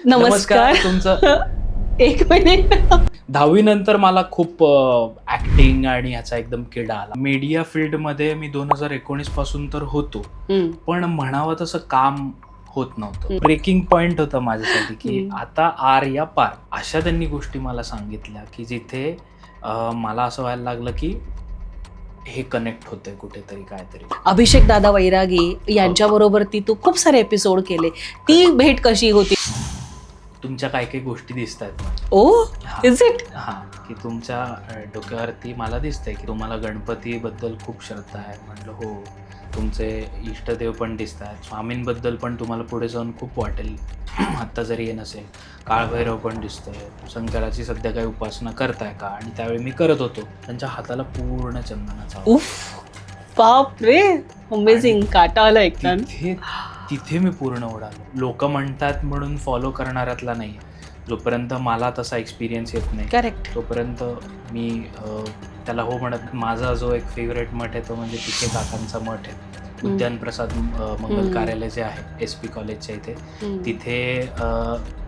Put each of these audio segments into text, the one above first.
नमस्कार. तुमचं एक मिनिट. 10वी नंतर मला खूप ऍक्टिंग आणि ह्याचा एकदम किडा आला. मीडिया फील्डमध्ये मी 2019 पासून तर होतो, पण म्हणावं तसं काम होत नव्हतं. ब्रेकिंग पॉइंट होता माझ्यासाठी की आता आर या पार, अशा त्यांनी गोष्टी मला सांगितल्या की जिथे मला असं व्हायला लागलं की हे कनेक्ट होतंय कुठेतरी काहीतरी. अभिषेक दादा वैरागी यांच्याबरोबर तू खूप सारे एपिसोड केले. ती भेट कशी होती? तुमच्या काही काही गोष्टी दिसत आहेत. Oh is it? हां, की तुमच्या डोक्यावरती मला दिसतंय की तुम्हाला गणपतीबद्दल खूप श्रद्धा आहे. म्हटलं हो. तुमचे इष्टदेव पण दिसत आहेत. स्वामींबद्दल पण तुम्हाला पुढे जाऊन खूप वाटेल. आत्ता जरी हे नसेल. काळभैरव पण दिसतंय. शंकराची सध्या काही उपासना करताय का? आणि त्यावेळी मी करत होतो. त्यांच्या हाताला पूर्ण चंदनाचा उफ, बाप रे, अमेझिंग. काटा आला एकदम. तिथे मी पूर्ण उडालो. लोक म्हणतात म्हणून फॉलो करणाऱ्यातला नाही. जोपर्यंत मला तसा एक्सपिरियन्स येत नाही, करेक्ट, तोपर्यंत मी त्याला हो म्हणत. माझा जो एक फेवरेट मठ आहे तो म्हणजे तिथे काकांचा मठ आहे. उद्यानप्रसाद मंगल कार्यालय जे आहे SP कॉलेजच्या इथे,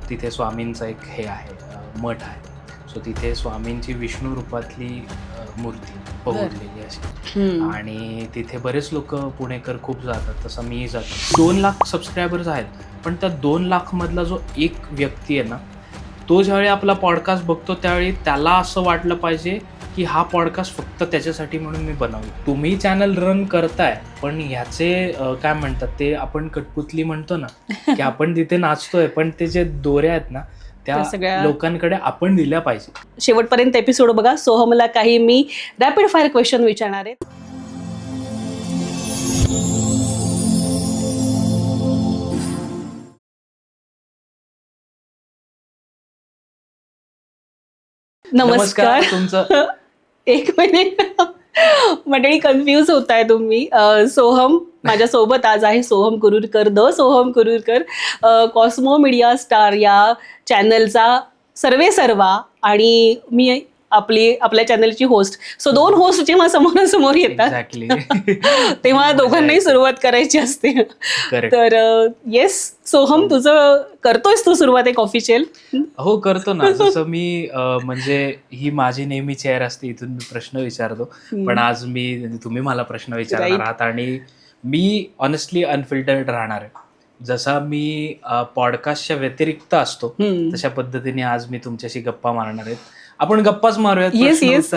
तिथे स्वामींचा एक हे आहे, मठ आहे. सो तिथे स्वामींची विष्णू रूपातली मूर्ती पोहोचलेली अशी. आणि तिथे बरेच लोक पुणेकर खूप जातात, तसं मीही जातो. 2 लाख सबस्क्रायबर्स आहेत, पण त्या 2 लाख मधला जो एक व्यक्ती आहे ना, तो ज्यावेळी आपला पॉडकास्ट बघतो त्यावेळी त्याला असं वाटलं पाहिजे की हा पॉडकास्ट फक्त त्याच्यासाठी म्हणून मी बनवलं. तुम्ही चॅनल रन करताय, पण ह्याचे काय म्हणतात ते, आपण कठपुतली म्हणतो ना, की आपण तिथे नाचतोय, पण ते जे दोऱ्या आहेत ना त्या सगळ्या लोकांकडे आपण दिल्या पाहिजे. शेवटपर्यंत एपिसोड बघा. सोहमला काही मी रॅपिड फायर क्वेश्चन विचारणार आहे. नमस्कार. तुमचं एक मिनिट. मंडळी, कन्फ्यूज होताय तुम्ही. सोहम माझ्यासोबत आज आहे. Soham Kururkar, the Soham Kururkar, Cosmo Media Star या चॅनलचा सर्वेसर्वा, आणि मी आपल्या चॅनलची होस्ट. सो 2 होस्ट जेव्हा समोरासमोर येतात एक्झॅक्टली तेव्हा दोघांनाही सुरुवात करायची असते. तर येस सोहम, तुझं करतोयस तू सुरुवात एक ऑफिशियल? हो, करतो ना. जसं मी म्हणजे ही माझी नेहमी चेअर असते, इथून मी प्रश्न विचारतो, पण आज तुम्ही मला प्रश्न विचारणार आहात आणि मी ऑनेस्टली अनफिल्टर्ड राहणार आहे. जसा मी पॉडकास्टच्या व्यतिरिक्त असतो तशा पद्धतीने आज मी तुमच्याशी गप्पा मारणार आहेत. आपण गप्पाच मारूयात. येस.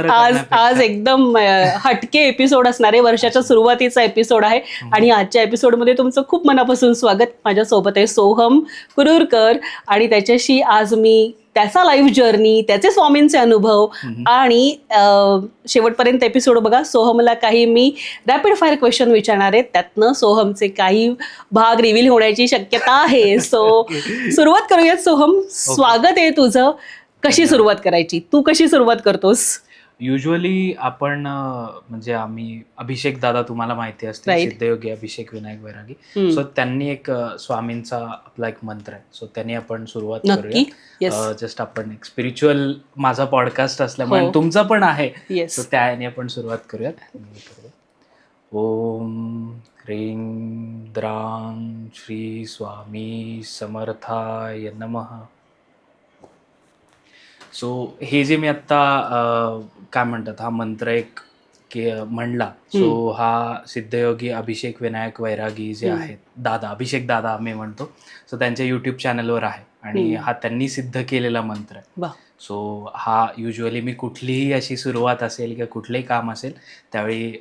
आज एकदम हटके एपिसोड असणार आहे. वर्षाच्या सुरुवातीचा एपिसोड आहे आणि आजच्या एपिसोडमध्ये तुमचं खूप मनापासून स्वागत. माझ्यासोबत आहे सोहम कुरूरकर आणि त्याच्याशी आज मी त्याचा लाईव्ह जर्नी, त्याचे स्वामींचे अनुभव आणि शेवटपर्यंत एपिसोड बघा. सोहमला काही मी रॅपिड फायर क्वेश्चन विचारणार आहेत. त्यातनं सोहमचे काही भाग रिव्हील होण्याची शक्यता आहे. सो सुरुवात करूयात. सोहम, स्वागत आहे तुझं. कशी सुरुवात करायची? तू कशी सुरुवात करतोस? युजली आपण म्हणजे आम्ही अभिषेक दादा, तुम्हाला माहिती असते, सिद्धयोगी अभिषेक विनायक वैरागी. सो त्यांनी एक स्वामींचा आपला एक मंत्र आहे. सो त्यांनी आपण सुरुवात करूया. जस्ट आपण एक स्पिरिच्युअल, माझा पॉडकास्ट असल्यामुळे तुमचा पण आहे, सो त्याने आपण सुरुवात करूयात. ओम ह्रीं द्रां श्री स्वामी समर्थाय नमः. सो हे जे मी आत्ता काय म्हणतात, हा मंत्र एक म्हणला, सो हा सिद्धयोगी अभिषेक विनायक वैरागी जे आहेत, दादा अभिषेक दादा आम्ही म्हणतो, सो त्यांच्या यूट्यूब चॅनलवर आहे आणि हा त्यांनी सिद्ध केलेला मंत्र आहे. सो हा युजली मी कुठलीही अशी सुरुवात असेल किंवा कुठलंही काम असेल त्यावेळी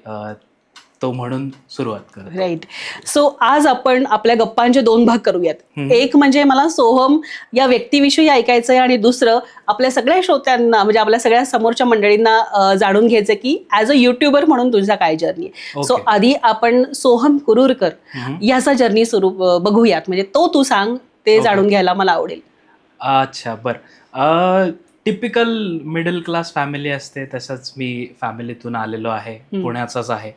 तो म्हणून सुरुवात करतो. राईट. सो आज आपण आपल्या गप्पांचे 2 भाग करूयात. एक म्हणजे मला सोहम या व्यक्तीविषयी ऐकायचंय आणि दुसरं आपल्या सगळ्या श्रोत्यांना, म्हणजे आपल्या सगळ्या समोरच्या मंडळींना जाणून घ्यायचं की ॲज अ युट्यूबर म्हणून तुझा काय जर्नी आहे. सो आधी आपण सोहम कुरूरकर याचा जर्नी बघूयात. म्हणजे तू सांग, ते जाणून घ्यायला मला आवडेल. अच्छा, बरं. टिपिकल मिडल क्लास फॅमिली असते तसंच मी फॅमिलीतून आलेलो आहे. पुण्याचाच आहे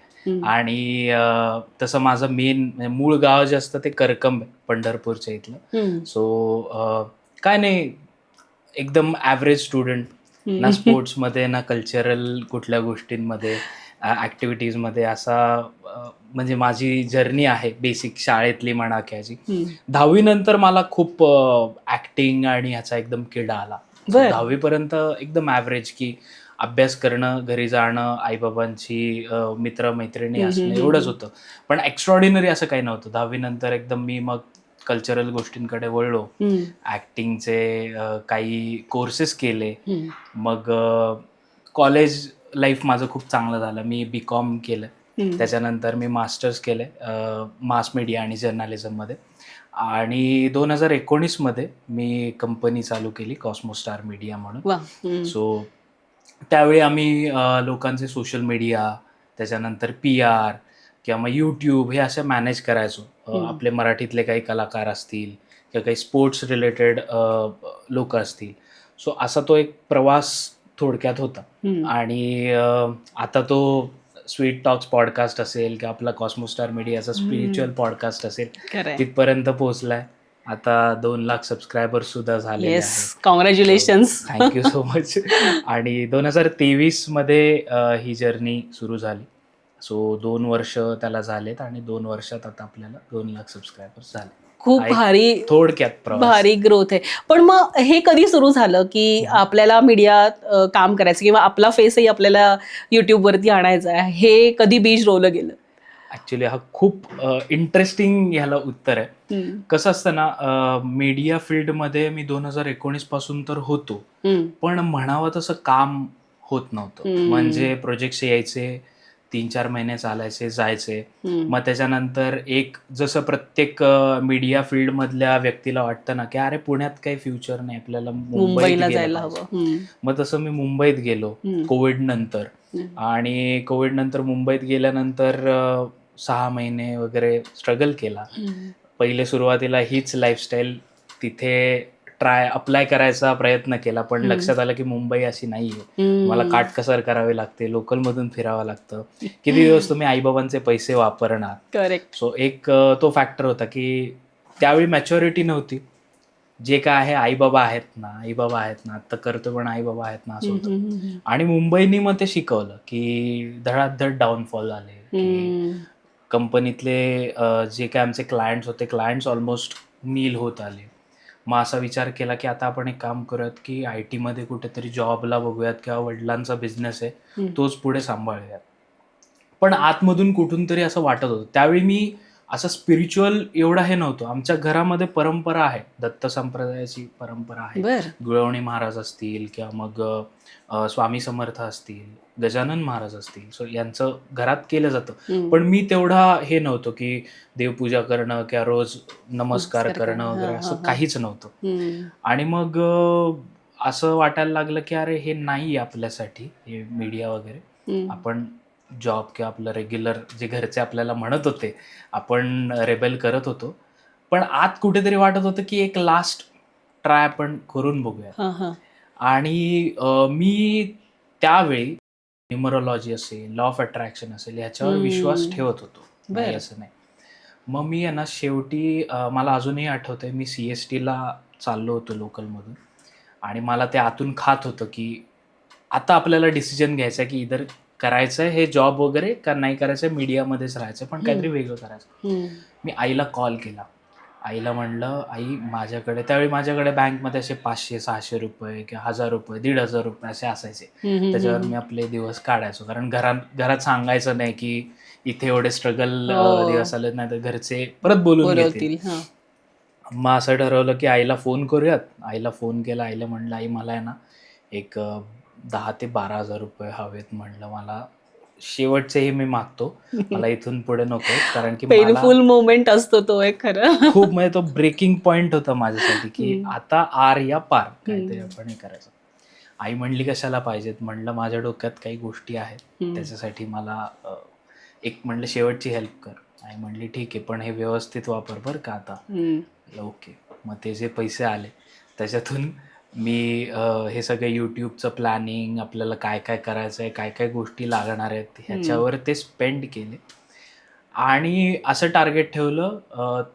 आणि तसं माझं मूळ गाव जे असतं ते करकंब आहे, पंढरपूरच्या इथलं. सो काय नाही, एकदम ॲव्हरेज स्टुडंट, ना स्पोर्ट्समध्ये ना कल्चरल कुठल्या गोष्टींमध्ये. ॲक्टिव्हिटीजमध्ये असा म्हणजे माझी जर्नी आहे बेसिक शाळेतली म्हणा ह्याची. 10वी नंतर मला खूप ॲक्टिंग आणि ह्याचा एकदम किडा आला. बरं. 10वी पर्यंत एकदम ॲव्हरेज, की अभ्यास करणं, घरी जाणं, आईबाबांची मित्रमैत्रिणी असणं एवढंच होतं. पण एक्स्ट्रॉर्डिनरी असं काही नव्हतं. 10वी नंतर एकदम मी मग कल्चरल गोष्टींकडे वळलो. ॲक्टिंगचे काही कोर्सेस केले. मग कॉलेज लाईफ माझं खूप चांगलं झालं. मी बी.कॉम केलं. त्याच्यानंतर मी मास्टर्स केलं मास मीडिया आणि जर्नलिझममध्ये. आणि 2019मध्ये मी कंपनी चालू केली कॉस्मो स्टार मीडिया म्हणून. सो त्यावेळी आम्ही लोकांचे सोशल मीडिया, त्याच्यानंतर PR किंवा मग यूट्यूब हे असं मॅनेज करायचो. आपले मराठीतले काही कलाकार असतील किंवा काही स्पोर्ट्स रिलेटेड लोक असतील. सो असा तो एक प्रवास थोडक्यात होता. आणि आता तो स्वीट टॉक्स पॉडकास्ट असेल किंवा आपला कॉस्मो स्टार मीडियाचा स्पिरिच्युअल पॉडकास्ट असेल, तिथपर्यंत पोहोचलाय. आता 2 लाख सबस्क्रायबर्स सुद्धा झालेले आहेत. कॉंग्रॅच्युलेशन्स. Thank you so much. आणि 2023मध्ये ही जर्नी सुरू झाली. सो 2 वर्ष त्याला झालेत आणि 2 वर्षात आता आपल्याला 2 लाख सबस्क्रायबर्स झाले. खूप भारी, थोडक्यात भारी ग्रोथ आहे. पण मग हे कधी सुरू झालं की आपल्याला मीडियात काम करायचं किंवा आपला फेसही आपल्याला युट्यूबवरती आणायचा आहे? हे कधी बीज रोवलं गेलं? ॲक्च्युली हा खूप इंटरेस्टिंग ह्याला उत्तर आहे. कसं असतं ना, मीडिया फील्डमध्ये मी 2019 पासून तर होतो, पण म्हणावं तसं काम होत नव्हतं. म्हणजे प्रोजेक्ट्स यायचे, 3-4 महिने चालायचे, जायचे. मग त्याच्यानंतर एक जसं प्रत्येक मीडिया फील्डमधल्या व्यक्तीला वाटतं ना, की अरे पुण्यात काही फ्युचर नाही, आपल्याला मुंबईला जायला हवं. मग तसं मी मुंबईत गेलो कोविड नंतर. आणि कोविड नंतर मुंबईत गेल्यानंतर 6 महिने वगैरे स्ट्रगल केला. पहिले सुरुवातीला हीच लाईफस्टाईल तिथे अप्लाय करायचा प्रयत्न केला, पण लक्षात आलं की मुंबई अशी नाहीये. मला काटकसर करावी लागते, लोकलमधून फिरावं लागतं. किती दिवस तुम्ही आईबाबांचे पैसे वापरणार. करेक्ट. सो एक तो फॅक्टर होता की त्यावेळी मॅच्युरिटी नव्हती. जे काय आहे आईबाबा आहेत ना, आता करतो पण आईबाबा आहेत ना, असं होतं. आणि मुंबईनी मग ते शिकवलं की धडाधड डाऊनफॉल आले, की कंपनीतले जे काय आमचे क्लायंट्स होते, क्लायंट्स ऑलमोस्ट नील होत आले. मग असा विचार केला की आता आपण एक काम करूयात की IT मध्ये कुठेतरी जॉबला बघूयात किंवा वडिलांचा बिझनेस आहे तोच पुढे सांभाळूयात. पण आतमधून कुठून तरी असं वाटत होतं. त्यावेळी मी असं स्पिरिच्युअल एवढा हे नव्हतं. आमच्या घरामध्ये परंपरा आहे, दत्त संप्रदायाची परंपरा आहे. गुळवणी महाराज असतील किंवा मग स्वामी समर्थ असतील, गजानन महाराज असतील, सो यांचं घरात केलं जातं. पण मी तेवढा हे नव्हतं की देवपूजा करणं किंवा रोज नमस्कार करणं वगैरे असं काहीच नव्हतं. आणि मग असं वाटायला लागलं की अरे हे नाही आपल्यासाठी, हे मीडिया वगैरे. आपण जॉब किंवा आपलं रेग्युलर जे घरचे आपल्याला म्हणत होते, आपण रेबेल करत होतो. पण आत कुठेतरी वाटत होतं की एक लास्ट ट्राय आपण करून बघूया. आणि मी त्यावेळी न्यूमरोलॉजी असेल, लॉ ऑफ अट्रॅक्शन असेल, ह्याच्यावर विश्वास ठेवत होतो, नाही असं नाही. मग मी आहे ना शेवटी मला अजूनही आठवतंय, मी CSTला चाललो होतो लोकलमधून आणि मला ते आतून खात होतं की आता आपल्याला डिसिजन घ्यायचा की इधर करायचं हे जॉब वगैरे का नाही करायचं, मीडियामध्येच राहायचं, पण काहीतरी वेगळं करायचं. मी आईला कॉल केला. आईला म्हणलं, आई त्यावेळी माझ्याकडे बँकमध्ये असे 500-600 रुपये किंवा 1000 रुपये, 1500 रुपये असे असायचे. त्याच्यावर मी आपले दिवस काढायचो, कारण घरात सांगायचं नाही की इथे एवढे स्ट्रगल दिवस आले, नाही तर घरचे परत बोलून घेतील. मग असं ठरवलं की आईला फोन करूयात. आईला फोन केला. आईला म्हणलं, आई मला आहे ना एक 10,000 ते 12,000 रुपये हवेत. म्हणलं मला शेवटचेही मी मागतो, मला इथून पुढे नको, कारण की पेनफुल मोमेंट असतो तो एक खरं. खूप, म्हणजे तो ब्रेकिंग पॉइंट होता माझ्यासाठी की आता आर या पार काहीतरी आपण हे करायचं. आई म्हणली कशाला पाहिजेत. म्हणलं माझ्या डोक्यात काही गोष्टी आहेत, त्याच्यासाठी मला एक म्हणलं शेवटची हेल्प कर. आई म्हणली ठीक आहे, पण हे व्यवस्थित वापर बरं का आता. ओके. मग ते जे पैसे आले त्याच्यातून मी हे सगळं यूट्यूबचं प्लॅनिंग, आपल्याला काय काय करायचं आहे, काय काय गोष्टी लागणार आहेत, ह्याच्यावर ते स्पेंड केले. आणि असं टार्गेट ठेवलं.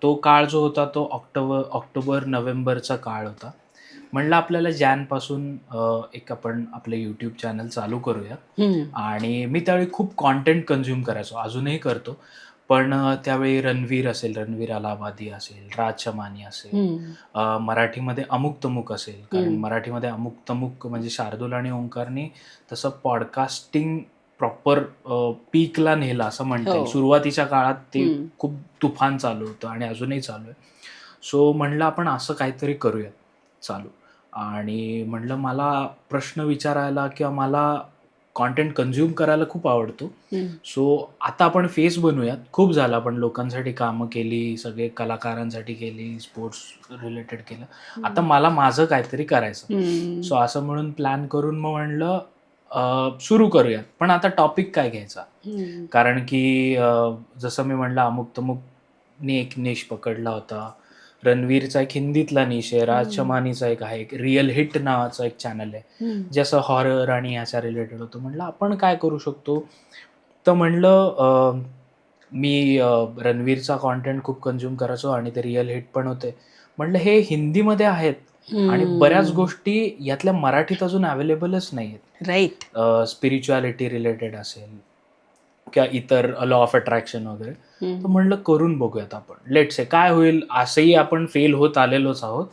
तो काळ जो होता तो ऑक्टोबर-नोव्हेंबरचा काळ होता. म्हणलं आपल्याला जॅनपासून एक आपण आपलं यूट्यूब चॅनल चालू करूया. आणि मी त्यावेळी खूप कॉन्टेंट कन्झ्युम करायचो, अजूनही करतो. पण त्यावेळी रणवीर अलाहाबादी असेल, राज शमानी असेल, मराठीमध्ये अमुक तमुक असेल, कारण मराठीमध्ये अमुक तमुक म्हणजे शार्दूल आणि ओंकारने तसं पॉडकास्टिंग प्रॉपर पीकला नेलं असं म्हणता येईल. सुरुवातीच्या काळात ते खूप तुफान चालू होतं आणि अजूनही चालू आहे. सो म्हणलं आपण असं काहीतरी करूया चालू. आणि म्हणलं मला प्रश्न विचारायला किंवा मला कॉन्टेंट कन्झ्युम करायला खूप आवडतो. सो आता आपण फेस बनवूयात. खूप झालं आपण लोकांसाठी कामं केली, सगळे कलाकारांसाठी केली, स्पोर्ट्स रिलेटेड केलं. आता मला माझं काहीतरी करायचं. सो असं म्हणून प्लॅन करून मग म्हणलं सुरू करूयात. पण आता टॉपिक काय घ्यायचा? कारण की जसं मी म्हणलं अमुक तमुकने एक निश पकडला होता. रणवीरचा एक हिंदीतला निश आहे, राज शमानीचा एक आहे, एक रिअल हिट नावाचा एक चॅनल आहे, जे असं हॉरर आणि ह्याच्या रिलेटेड होतं. म्हणलं आपण काय करू शकतो? तर म्हणलं मी रणवीरचा कॉन्टेंट खूप कन्झ्युम करायचो आणि ते रिअल हिट पण होते. म्हणलं हे हिंदीमध्ये आहेत आणि बऱ्याच गोष्टी यातल्या मराठीत अजून अवेलेबलच नाही आहेत. राईट. स्पिरिच्युअलिटी रिलेटेड असेल किंवा इतर लॉ ऑफ अट्रॅक्शन वगैरे. तर म्हणलं करून बघूयात आपण. लेट्स से काय होईल. असंही आपण फेल होत आलेलोच आहोत.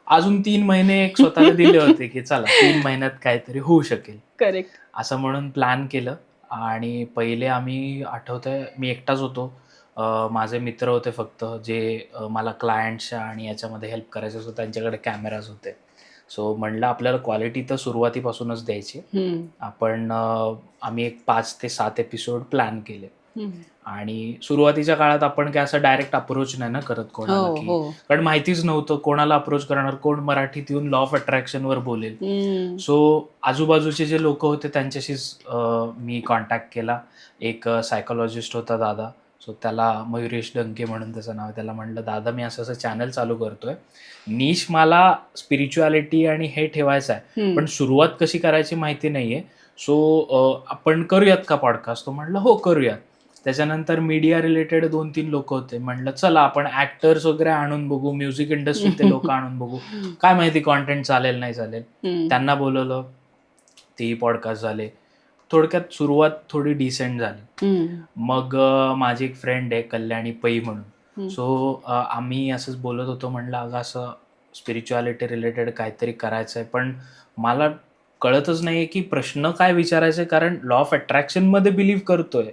अजून 3 महिने एक स्वतःला दिले होते की चला 3 महिन्यात काहीतरी होऊ शकेल. करेक्ट. असं म्हणून प्लॅन केलं. आणि पहिले आम्ही आठवतंय मी एकटाच होतो. माझे मित्र होते फक्त जे मला क्लायंट्सच्या आणि याच्यामध्ये हेल्प करायचे होते. त्यांच्याकडे कॅमेराज होते. सो म्हणलं आपल्याला क्वालिटी तर सुरुवातीपासूनच द्यायची. आम्ही एक 5 ते 7 एपिसोड प्लॅन केले. आणि सुरुवातीच्या काळात आपण काय असं डायरेक्ट अप्रोच नाही ना करत कोणाला, की कारण माहितीच नव्हतं कोणाला अप्रोच करणार, कोण मराठीत येऊन लॉ ऑफ अट्रॅक्शनवर बोलेल. सो आजूबाजूचे जे लोक होते त्यांच्याशीच मी कॉन्टॅक्ट केला. एक सायकोलॉजिस्ट होता दादा. सो त्याला मयुरेश डंके म्हणून त्याचं नाव. त्याला म्हणलं दादा मी असं चॅनल चालू करतोय, निश मला स्पिरिच्युअलिटी आणि हे ठेवायचं आहे, पण सुरुवात कशी करायची माहिती नाहीये. सो आपण करूयात का पॉडकास्ट? तो म्हणलं हो करूयात. त्याच्यानंतर मीडिया रिलेटेड 2-3 लोक होते. म्हणलं चला आपण ऍक्टर्स वगैरे आणून बघू, म्युझिक इंडस्ट्रीतले लोक आणून बघू, काय माहिती कॉन्टेंट चालेल नाही चालेल. त्यांना बोलवलं, तेही पॉडकास्ट झाले. थोडक्यात सुरुवात थोडी डिसेंट झाली. मग माझी एक फ्रेंड आहे कल्याणी पै म्हणून. सो आम्ही असंच बोलत होतो. म्हणलं अगं असं स्पिरिच्युअलिटी रिलेटेड काहीतरी करायचं आहे, पण मला कळतच नाहीये की प्रश्न काय विचारायचे, कारण लॉ ऑफ अट्रॅक्शनमध्ये बिलीव्ह करतोय.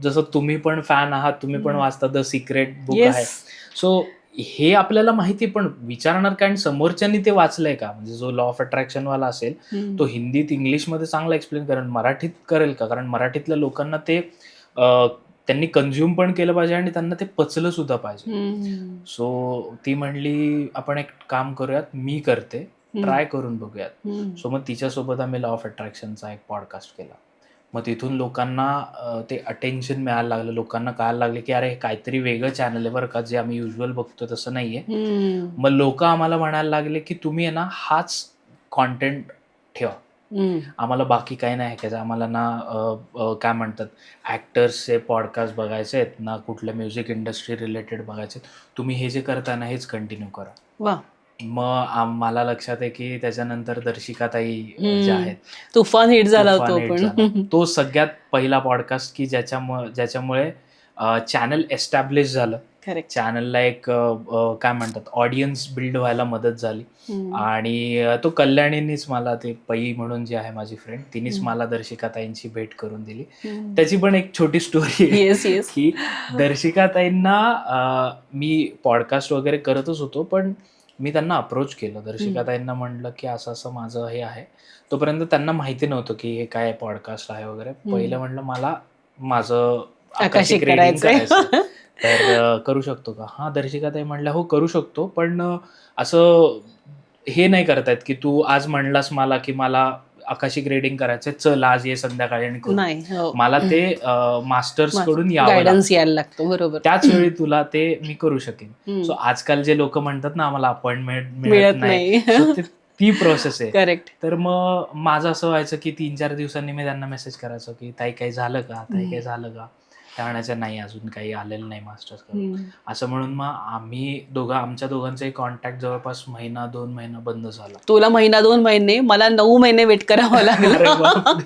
जसं तुम्ही पण फॅन आहात, तुम्ही पण वाचता, द सिक्रेट बुक आहे. सो हे आपल्याला माहिती, पण विचारणार काय आणि समोरच्यांनी ते वाचलंय का? म्हणजे जो लॉ ऑफ अट्रॅक्शन वाला असेल तो हिंदीत इंग्लिशमध्ये चांगला एक्सप्लेन करेल, मराठीत करेल का? कारण मराठीतल्या लोकांना ते त्यांनी कन्झ्युम पण केलं पाहिजे आणि त्यांना ते पचलं सुद्धा पाहिजे. सो ती म्हणली आपण एक काम करूयात, मी करते, ट्राय करून बघूयात. सो मग तिच्यासोबत आम्ही लॉ ऑफ अट्रॅक्शनचा एक पॉडकास्ट केला. मग तिथून लोकांना ते अटेन्शन मिळायला लागलं. लोकांना कळायला लागले की अरे काहीतरी वेगळं चॅनल आहे बरं का, जे आम्ही युज्युअल बघतो तसं नाहीये. मग लोक आम्हाला म्हणायला लागले की तुम्ही आहे ना हाच कॉन्टेंट ठेवा, आम्हाला बाकी काही नाही ऐकायचं. आम्हाला ना काय म्हणतात ऍक्टर्सचे पॉडकास्ट बघायचे आहेत ना, कुठल्या म्युझिक इंडस्ट्री रिलेटेड बघायचे. तुम्ही हे जे करताय ना हेच कंटिन्यू करा. मग मला लक्षात आहे की त्याच्यानंतर दर्शिकाताई ज्या आहेत, तुफान हिट झाला तो सगळ्यात पहिला पॉडकास्ट की ज्याच्यामुळे चॅनल एस्टॅब्लिश झालं. चॅनलला एक काय म्हणतात ऑडियन्स बिल्ड व्हायला मदत झाली. आणि तो कल्याणींनीच मला, ते पै म्हणून जी आहे माझी फ्रेंड, तिनेच मला दर्शिकाताईंची भेट करून दिली. त्याची पण एक छोटी स्टोरी आहे की दर्शिकाताईंना मी पॉडकास्ट वगैरे करतच होतो, पण मी त्यांना अप्रोच केलं. दर्शिकाताईंना म्हणलं की असं असं माझं हे आहे. तोपर्यंत त्यांना माहिती नव्हतं की हे काय पॉडकास्ट आहे वगैरे. पहिलं म्हणलं मला माझं आकाशिक रीडिंग करायचं, तर करू शकतो का? हा, दर्शिकाताई म्हणल्या हो करू शकतो, पण असं हे नाही करतायत की तू आज म्हणलास मला की मला आकाशिक रीडिंग करायचंय, चल आज ये संध्याकाळी आणि करू. मला ते मास्टर्स कडून यायला लागतं. बरोबर, त्याच वेळी तुला ते मी करू शकेन. सो आजकाल जे लोक म्हणतात ना आम्हाला अपॉइंटमेंट मिळत नाही, ती प्रोसेस आहे. करेक्ट. तर मग माझं असं व्हायचं की 3-4 दिवसांनी मी त्यांना मेसेज करायचो की ताई काही झालं का, ताई काही झालं का. त्या म्हणायच्या नाही अजून काही आलेलं नाही मास्टर्स करून. असं म्हणून मग आमच्या दोघांचाही कॉन्टॅक्ट जवळपास 1-2 महिना बंद झाला. तुला 1-2 महिने, मला 9 महिने वेट करावं लागलं.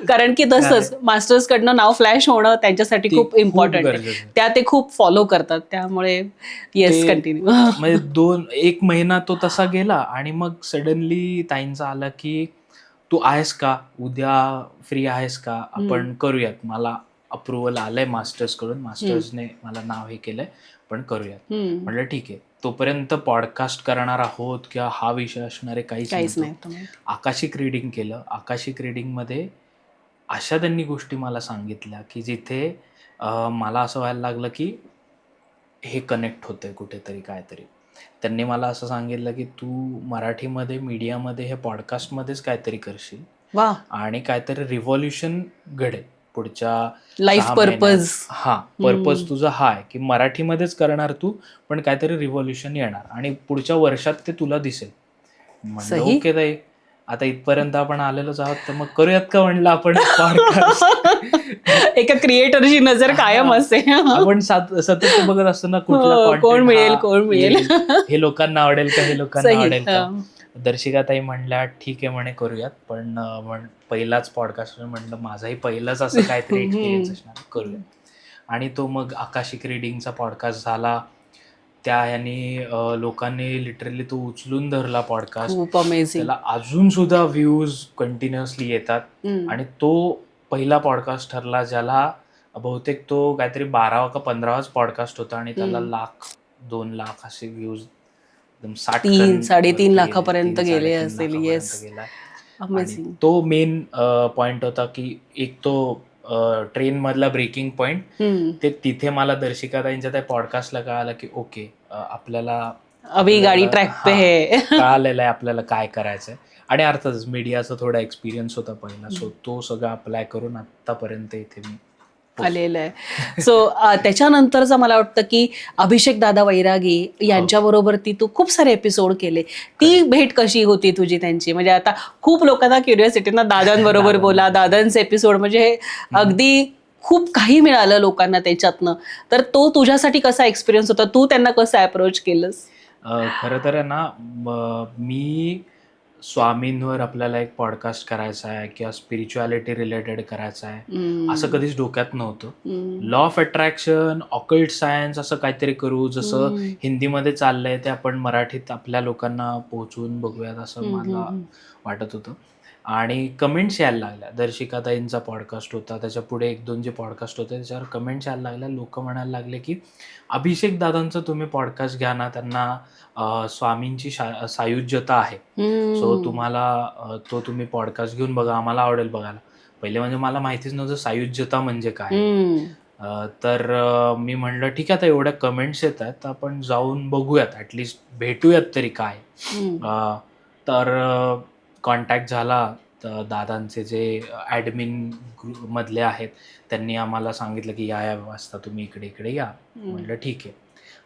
कारण की तसंच मास्टर्स कडनं नाव फ्लॅश होणं त्यांच्यासाठी खूप इम्पॉर्टंट आहे. त्या ते खूप फॉलो करतात, त्यामुळे येस कंटिन्यू. म्हणजे 1 महिना तो तसा गेला आणि मग सडनली ताईंचा आला की तू आहेस का, उद्या फ्री आहेस का, आपण करूयात. मला अप्रुव्हल आलंय मास्टर्स कडून, मास्टर्सने मला नाव हे केलंय, पण करूयात. म्हटलं ठीक आहे. तोपर्यंत पॉडकास्ट करणार आहोत किंवा हा विषय असणारे काहीच नाही. आकाशिक रीडिंग केलं. आकाशिक रीडिंगमध्ये अशा त्यांनी गोष्टी मला सांगितल्या की जिथे मला असं व्हायला लागलं की हे कनेक्ट होतंय कुठेतरी काहीतरी. त्यांनी मला असं सांगितलं की तू मराठीमध्ये मीडियामध्ये हे पॉडकास्टमध्येच काहीतरी करशील आणि काहीतरी रिव्हॉल्युशन घडेल पुढच्या लाईफ पर्पज. पर्पज तुझा हा आहे की मराठीमध्येच करणार तू, पण काहीतरी रिव्हॉल्युशन येणार आणि पुढच्या वर्षात ते तुला दिसेल. म्हणलं ओके ताई, आता इथपर्यंत आपण आलेलोच आहोत, तर मग करूयात का म्हणलं आपण पॉडकास्ट. एका क्रिएटरची नजर कायम असते. आपण सतत बघत असतो ना कुठला कोण मिळेल हे लोकांना आवडेल का, हे लोकांना आवडेल का. दर्शिकाताई म्हणल्या ठीक आहे म्हणे करूयात, पण पहिलाच पॉडकास्ट म्हणलं माझाही पहिलाच असं काहीतरी एक्सपिरियन्स असणार, करूयात. आणि तो मग आकाशिक रीडिंगचा पॉडकास्ट झाला. त्या ह्यानी लोकांनी लिटरली तो उचलून धरला पॉडकास्ट. खूप अमेझिंग. त्याला अजून सुद्धा व्ह्यूज कंटिन्युअसली येतात आणि तो पहिला पॉडकास्ट ठरला ज्याला बहुतेक तो काहीतरी 12वा का 15वाच पॉडकास्ट होता आणि त्याला 1,00,000-2 लाख असे व्ह्यूज एकदम 3-3.5 लाखापर्यंत गेले असेल. Yes, amazing. तो मेन पॉइंट होता की एक तो ट्रेन मधला ब्रेकिंग पॉइंट, ते तिथे मला दर्शिकाताईंच्या त्या पॉडकास्टला कळालं की ओके आपल्याला अभी गाडी ट्रॅक पे है. कळालेलं आहे आपल्याला काय करायचंय. आणि अर्थातच मीडियाचा थोडा एक्सपिरियन्स होता पहिला, सो तो सगळं अप्लाय करून आतापर्यंत इथे मी आलेलं आहे. सो त्याच्यानंतरचं मला वाटतं की अभिषेक दादा वैरागी यांच्याबरोबर तू खूप सारे एपिसोड केले. ती भेट कशी होती तुझी त्यांची? म्हणजे आता खूप लोकांना क्युरिओसिटी ना, दादांबरोबर बोला, दादांचे एपिसोड म्हणजे अगदी खूप काही मिळालं लोकांना त्याच्यातनं. तर तो तुझ्यासाठी कसा एक्सपिरियन्स होता? तू त्यांना कसं अप्रोच केलंस? खरं तर आहे ना, मी स्वामींवर आपल्याला एक पॉडकास्ट करायचा आहे किंवा स्पिरिच्युअलिटी रिलेटेड करायचा आहे असं कधीच डोक्यात नव्हतं. Law of attraction, occult science असं काहीतरी करू, जसं हिंदीमध्ये चाललंय ते आपण मराठीत आपल्या लोकांना पोहोचवून बघूयात असं मला वाटत होतं. आणि कमेंट्स यायला लागल्या. दर्शिकाताईंचा पॉडकास्ट होता, त्याच्या पुढे 1-2 जे पॉडकास्ट होते त्याच्यावर कमेंट्स यायला लागल्या. लोक म्हणायला लागले की अभिषेक दादांचं तुम्ही पॉडकास्ट घ्या ना, त्यांना स्वामींची सायुज्यता आहे, सो तुम्हाला तो तुम्ही पॉडकास्ट घेऊन बघा, आम्हाला आवडेल बघायला. पहिले म्हणजे मला माहितीच नव्हतं सायुज्यता म्हणजे काय. तर मी म्हणलं ठीक आहे, आता एवढ्या कमेंट्स येत आहेत तर आपण जाऊन बघूयात, ॲटलिस्ट भेटूयात तरी काय. तर कॉन्टॅक्ट झाला. दादांचे जे ॲडमिन मधले आहेत त्यांनी आम्हाला सांगितलं की या वाजता तुम्ही इकडे इकडे या. म्हटलं ठीक आहे.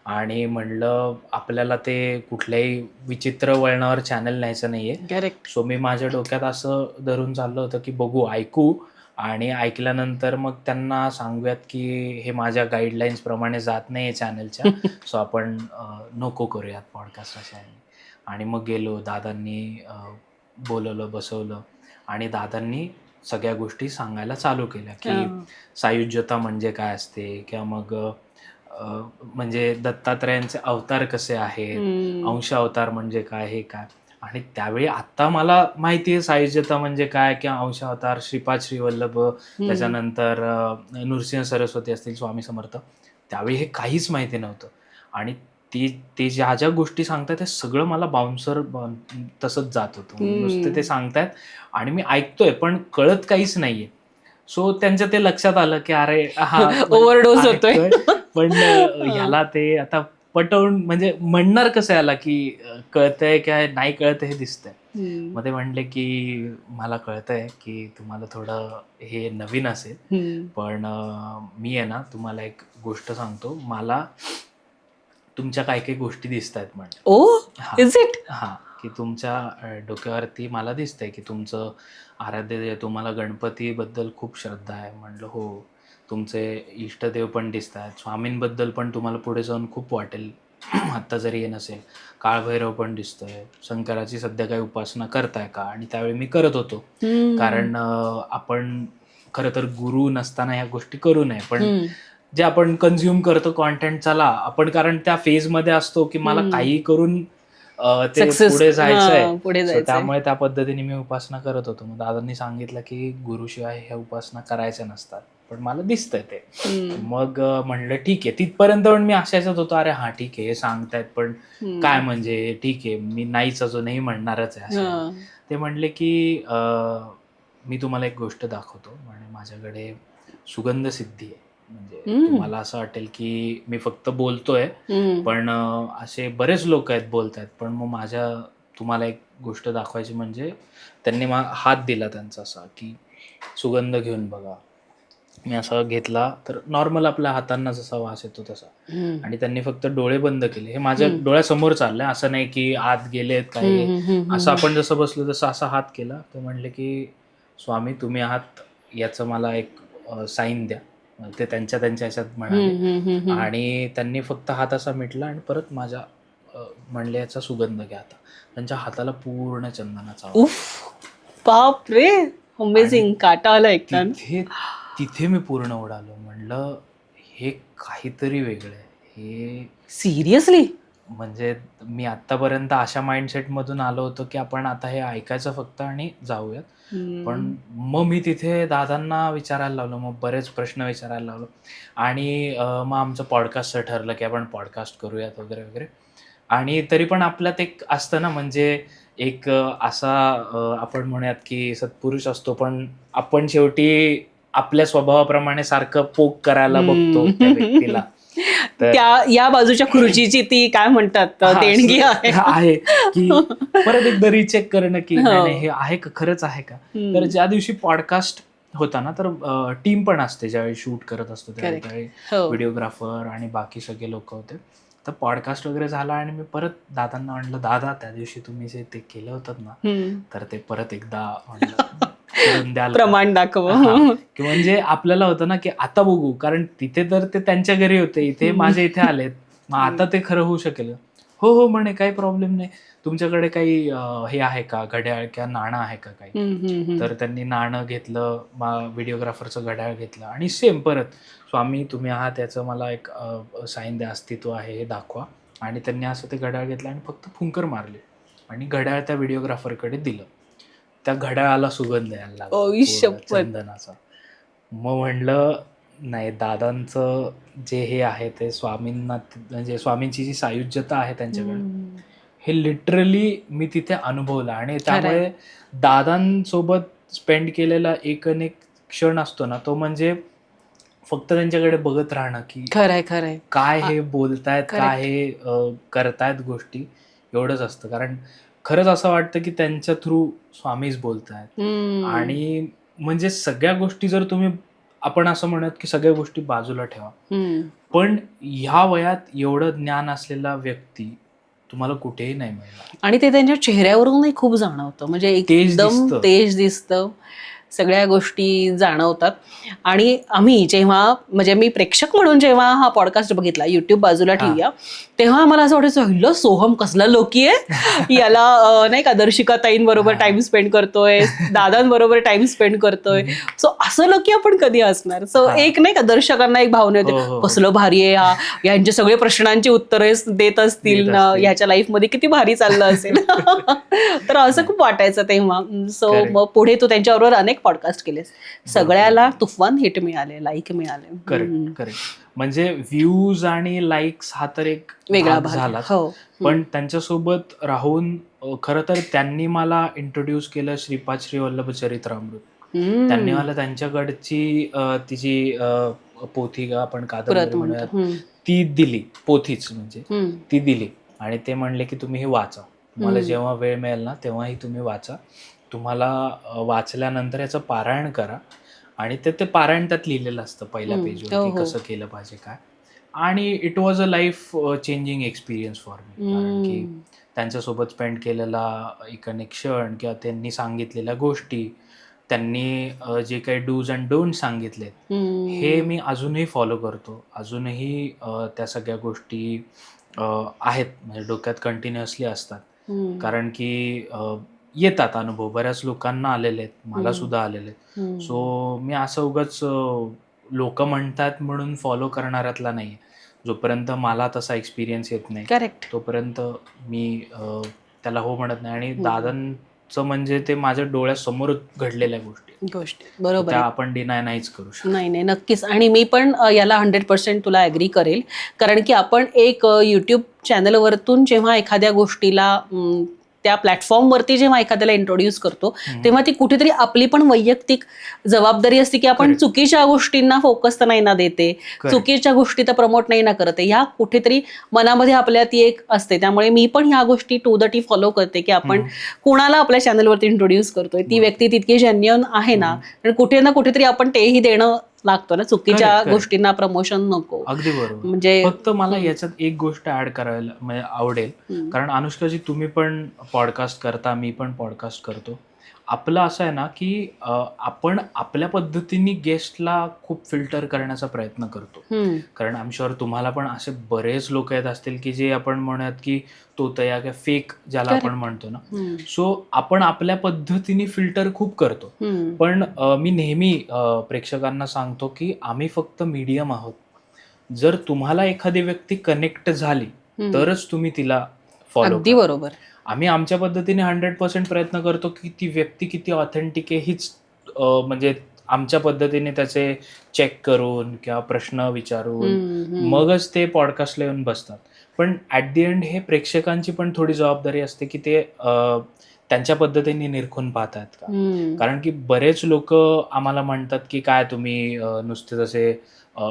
आणि म्हणलं आपल्याला ते कुठल्याही विचित्र वळणावर चॅनल न्यायचं नाहीये. करेक्ट. सो मी माझ्या डोक्यात असं धरून चाललं होतं की बघू, ऐकू, आणि ऐकल्यानंतर मग त्यांना सांगूयात की हे माझ्या गाईडलाईन्स प्रमाणे जात नाही आहे चॅनलच्या, सो आपण नको करूयात पॉडकास्ट अशा. आणि मग गेलो, दादांनी बोलवलं, बसवलं आणि दादांनी सगळ्या गोष्टी सांगायला चालू केल्या की सायुज्यता म्हणजे काय असते, किंवा मग म्हणजे दत्तात्रयांचे अवतार कसे आहेत, अंश अवतार म्हणजे काय, हे काय. आणि त्यावेळी आता मला माहिती आहे सायुज्यता म्हणजे काय किंवा अंश अवतार, श्रीपाद श्रीवल्लभ, त्याच्यानंतर नृसिंह सरस्वती असतील, स्वामी समर्थ, त्यावेळी हे काहीच माहिती नव्हतं. आणि ते ज्या ज्या गोष्टी सांगतात ते सगळं मला बाउन्सर तसंच जात होतं. नुसते ते सांगतायत आणि मी ऐकतोय पण कळत काहीच नाहीये. सो त्यांच्या ते लक्षात आलं की अरे हा ओव्हरडोस होतोय, पण ह्याला ते आता पटवून म्हणजे म्हणणार कसं याला की कळतंय काय नाही कळत हे दिसतंय. मग ते म्हणले की मला कळतंय की तुम्हाला थोडं हे नवीन असेल, पण मी आहे ना तुम्हाला एक गोष्ट सांगतो, मला तुमच्या काही काही गोष्टी दिसत आहेत म्हणजे. Oh is it? हा, की तुमच्या डोक्यावरती मला दिसतंय की तुमचं आराध्य, तुम्हाला गणपतीबद्दल खूप श्रद्धा आहे. म्हणलं हो. तुमचे इष्टदेव पण दिसत आहेत, स्वामींबद्दल पण तुम्हाला पुढे जाऊन खूप वाटेल. आत्ता जरी हे नसेल, काळभैरव पण दिसतोय, शंकराची सध्या काही उपासना करताय का? आणि त्यावेळी मी करत होतो. कारण आपण खरं तर गुरु नसताना ह्या गोष्टी करू नये, पण जे आपण कन्झ्युम करतो कॉन्टेंट, चला आपण कारण त्या फेजमध्ये असतो की मला काही करून ते पुढे जायचंय. पुढे सो जायचंय. त्यामुळे त्या पद्धतीने मी उपासना करत होतो. मग दादांनी सांगितलं की गुरुशिवाय ह्या उपासना करायच्या नसतात, पण मला दिसतंय ते. मग म्हणलं ठीक आहे. तिथपर्यंत पण मी अशाच होतो, अरे हा ठीक आहे, हे सांगतायत पण काय म्हणजे ठीक आहे, मी नाहीच अजूनही म्हणणारच आहे असं. ते म्हणले की मी तुम्हाला एक गोष्ट दाखवतो. म्हणजे माझ्याकडे सुगंध सिद्धी आहे. म्हणजे तुम्हाला असं वाटेल की मी फक्त बोलतोय, पण असे बरेच लोक आहेत बोलतायत. पण मग तुम्हाला एक गोष्ट दाखवायची म्हणजे त्यांनी हात दिला त्यांचा असा की सुगंध घेऊन बघा. मी असा घेतला तर नॉर्मल आपल्या हातांना जसा वास येतो तसा. आणि त्यांनी फक्त डोळे बंद केले. हे माझ्या डोळ्यासमोर चाललंय, असं नाही की आत गेलेत काही. असं आपण जसं बसलो तसं असा हात केला. ते म्हणले की स्वामी तुम्ही आहात याचं मला एक साईन द्या. ते त्यांच्या ह्याच्यात म्हणाले. आणि त्यांनी फक्त हात असा मिटला आणि परत माझ्या म्हणले याचा सुगंध घ्या आता. त्यांच्या हाताला पूर्ण चंदनाचा वास. बाप रे, अमेझिंग. काटा आला एकदम. तिथे मी पूर्ण उडालो. म्हणलं हे काहीतरी वेगळं आहे. हे सिरियसली म्हणजे मी आतापर्यंत अशा माइंडसेटमधून आलो होतो की आपण आता हे ऐकायचं फक्त आणि जाऊयात. पण मग मी तिथे दादांना विचारायला लावलं, मग बरेच प्रश्न विचारायला लावलो. आणि मग आमचं पॉडकास्टचं ठरलं की आपण पॉडकास्ट करूयात वगैरे वगैरे. आणि तरी पण आपल्यात एक असतं ना, म्हणजे एक असा आपण म्हणूयात की सत्पुरुष असतो, पण आपण शेवटी आपल्या स्वभावाप्रमाणे सारखं पोक करायला बघतो त्या व्यक्तीला. या बाजूच्या खुर्चीची ती काय म्हणतात देणगी आहे की परत एकदा रिचेक करणं की नाही हे आहे का, खरंच आहे का. तर ज्या दिवशी पॉडकास्ट होता ना, तर टीम पण असते ज्यावेळी शूट करत असतो त्यावेळी व्हिडिओग्राफर आणि बाकी सगळे लोक होते. तर पॉडकास्ट वगैरे झाला आणि मी परत दादांना म्हणलं, दादा त्या दिवशी तुम्ही जे ते केलं होतं ना, तर ते परत एकदा म्हणलं प्रमाण दाखव. की म्हणजे आपल्याला होतं ना की आता बघू, कारण तिथे तर ते त्यांच्या घरी होते, इथे माझ्या इथे आलेत, मग आता ते खरं होऊ शकेल. हो हो म्हणे, काही प्रॉब्लेम नाही. तुमच्याकडे काही हे आहे का, घड्याळ किंवा नाणं आहे का काही. तर त्यांनी नाणं घेतलं, व्हिडिओग्राफरचं घड्याळ घेतलं आणि सेम परत स्वामी तुम्ही आहात याचं मला एक साईन द्या, अस्तित्व आहे हे दाखवा. आणि त्यांनी असं ते घड्याळ घेतलं आणि फक्त फुंकर मारली आणि घड्याळ त्या व्हिडिओग्राफरकडे दिलं. त्या घड्याळाला सुगंध यायला लागला चंदनाचा. मग म्हणलं नाही, दादांचं जे हे आहे ते स्वामींना, म्हणजे स्वामींची जी सायुज्यता आहे त्यांच्याकडे, हे लिटरली मी तिथे अनुभवलं. आणि त्यामुळे दादांसोबत स्पेंड केलेला एक क्षण असतो ना, तो म्हणजे फक्त त्यांच्याकडे बघत राहणं की खरंय काय हे बोलतायत, काय हे करतायत गोष्टी, एवढंच असतं. कारण खरंच असं वाटतं की त्यांच्या थ्रू स्वामीच बोलतायत. आणि म्हणजे सगळ्या गोष्टी जर तुम्ही, आपण असं म्हणत की सगळ्या गोष्टी बाजूला ठेवा, पण ह्या वयात एवढं ज्ञान असलेला व्यक्ती तुम्हाला कुठेही नाही मिळणार. आणि ते त्यांच्या चेहऱ्यावरूनही खूप जाणवतं, म्हणजे एकदम तेज दिसतं, सगळ्या गोष्टी जाणवतात. आणि आम्ही जेव्हा, म्हणजे मी प्रेक्षक म्हणून जेव्हा हा पॉडकास्ट बघितला, युट्यूब बाजूला ठेवूया, तेव्हा मला असं वाटायचं, सोहम कसला लोकी आहे, याला नाही का दर्शिकाताईंबरोबर टाइम स्पेंड करतोय, दादांबरोबर टाइम स्पेंड करतोय. सो असं लोकी आपण कधी असणार. सो एक नाही का दर्शकांना एक भावना होते, कसलं भारी आहे हा, यांचे सगळे प्रश्नांची उत्तरे देत असतील, ह्याच्या लाईफ मध्ये किती भारी चाललं असेल. तर असं खूप वाटायचं तेव्हा. सो मग पुढे तू त्यांच्याबरोबर अनेक पॉडकास्ट केलेस, सगळ्याला तुफान हिट मिळाले, लाईक मिळाले. करेक्ट. म्हणजे व्ह्यूज आणि लाईक्स हा तर एक वेगळा भाग झाला, पण त्यांच्यासोबत राहून खरं तर त्यांनी मला इंट्रोड्यूस केलं श्रीपाद श्री वल्लभ चरित्रामृत. त्यांनी मला त्यांच्याकडची तिची पोथी, आपण कादंबरी म्हणूयात, ती दिली, पोथीच म्हणजे ती दिली. आणि ते म्हणले की तुम्ही हे वाचा, तुम्हाला जेव्हा वेळ मिळेल ना तेव्हाही तुम्ही वाचा. तुम्हाला वाचल्यानंतर याचं पारायण करा. आणि ते पारायण त्यात लिहिलेलं असतं पहिल्या पेजवर की कसं केलं पाहिजे काय. आणि it was a life changing experience for me. कारण की त्यांच्यासोबत स्पेंड केलेला एक क्षण किंवा त्यांनी सांगितलेल्या गोष्टी त्यांनी जे काही डूज अँड डोंट सांगितलेत हे मी अजूनही फॉलो करतो. अजूनही त्या सगळ्या गोष्टी आहेत, म्हणजे डोक्यात कंटिन्युअसली असतात. कारण की येतात अनुभव, बऱ्याच लोकांना आलेले आहेत, मला सुद्धा आलेले आहेत. सो मी असं उगाच लोक म्हणतात म्हणून फॉलो करणाऱ्यातला नाही. जोपर्यंत मला तसा एक्सपिरियन्स येत नाही करेक्ट. तोपर्यंत मी त्याला हो म्हणत नाही. आणि दादांचं म्हणजे ते माझ्या डोळ्यासमोर घडलेल्या गोष्टी बरोबर त्या आहे. आपण डिनाय नाहीच करू शकतो. नाही, नक्कीच. आणि मी पण याला 100% तुला ॲग्री करेल. कारण की आपण एक यूट्यूब चॅनलवरतून जेव्हा एखाद्या गोष्टीला त्या प्लॅटफॉर्मवरती जेव्हा एखाद्याला इंट्रोड्यूस करतो तेव्हा ती कुठेतरी आपली पण वैयक्तिक जबाबदारी असते की आपण चुकीच्या गोष्टींना फोकस तर नाही ना देते, चुकीच्या गोष्टी तर प्रमोट नाही ना करते, ह्या कुठेतरी मनामध्ये आपल्या ती एक असते. त्यामुळे मी पण ह्या गोष्टी टू द टी फॉलो करते की आपण कुणाला आपल्या चॅनलवरती इंट्रोड्यूस करतोय ती व्यक्ती तितकी जेन्युइन आहे ना, आणि कुठे ना कुठेतरी आपण तेही देणं लागतो ना, चुकीच्या गोष्टींना प्रमोशन नको. अगदी बरोबर. म्हणजे फक्त मला याच्यात एक गोष्ट ऍड करायला म्हणजे आवडेल, कारण अनुष्काजी तुम्ही पण पॉडकास्ट करता, मी पण पॉडकास्ट करतो. आपलं असं आहे ना की आपण आपल्या पद्धतीने गेस्टला खूप फिल्टर करण्याचा प्रयत्न करतो. कारण आय एम शुअर तुम्हाला पण असे बरेच लोक येत असतील की जे आपण म्हणूयात की तोतया किंवा फेक ज्याला आपण म्हणतो ना. सो आपण आपल्या पद्धतीने फिल्टर खूप करतो. पण मी नेहमी प्रेक्षकांना सांगतो की आम्ही फक्त मीडियम आहोत. जर तुम्हाला एखादी व्यक्ती कनेक्ट झाली तरच तुम्ही तिला फॉलो अगदी करा. बरोबर. आम्ही आमच्या पद्धतीने 100% प्रयत्न करतो की ती व्यक्ती किती ऑथेंटिक आहे हीच म्हणजे आमच्या पद्धतीने त्याचे चेक करून किंवा प्रश्न विचारून मगच ते पॉडकास्टला येऊन बसतात. पण ॲट दी एंड हे प्रेक्षकांची पण थोडी जबाबदारी असते की ते त्यांच्या पद्धतीने निरखून पाहतात का. कारण की बरेच लोक आम्हाला म्हणतात की काय तुम्ही नुसते जसे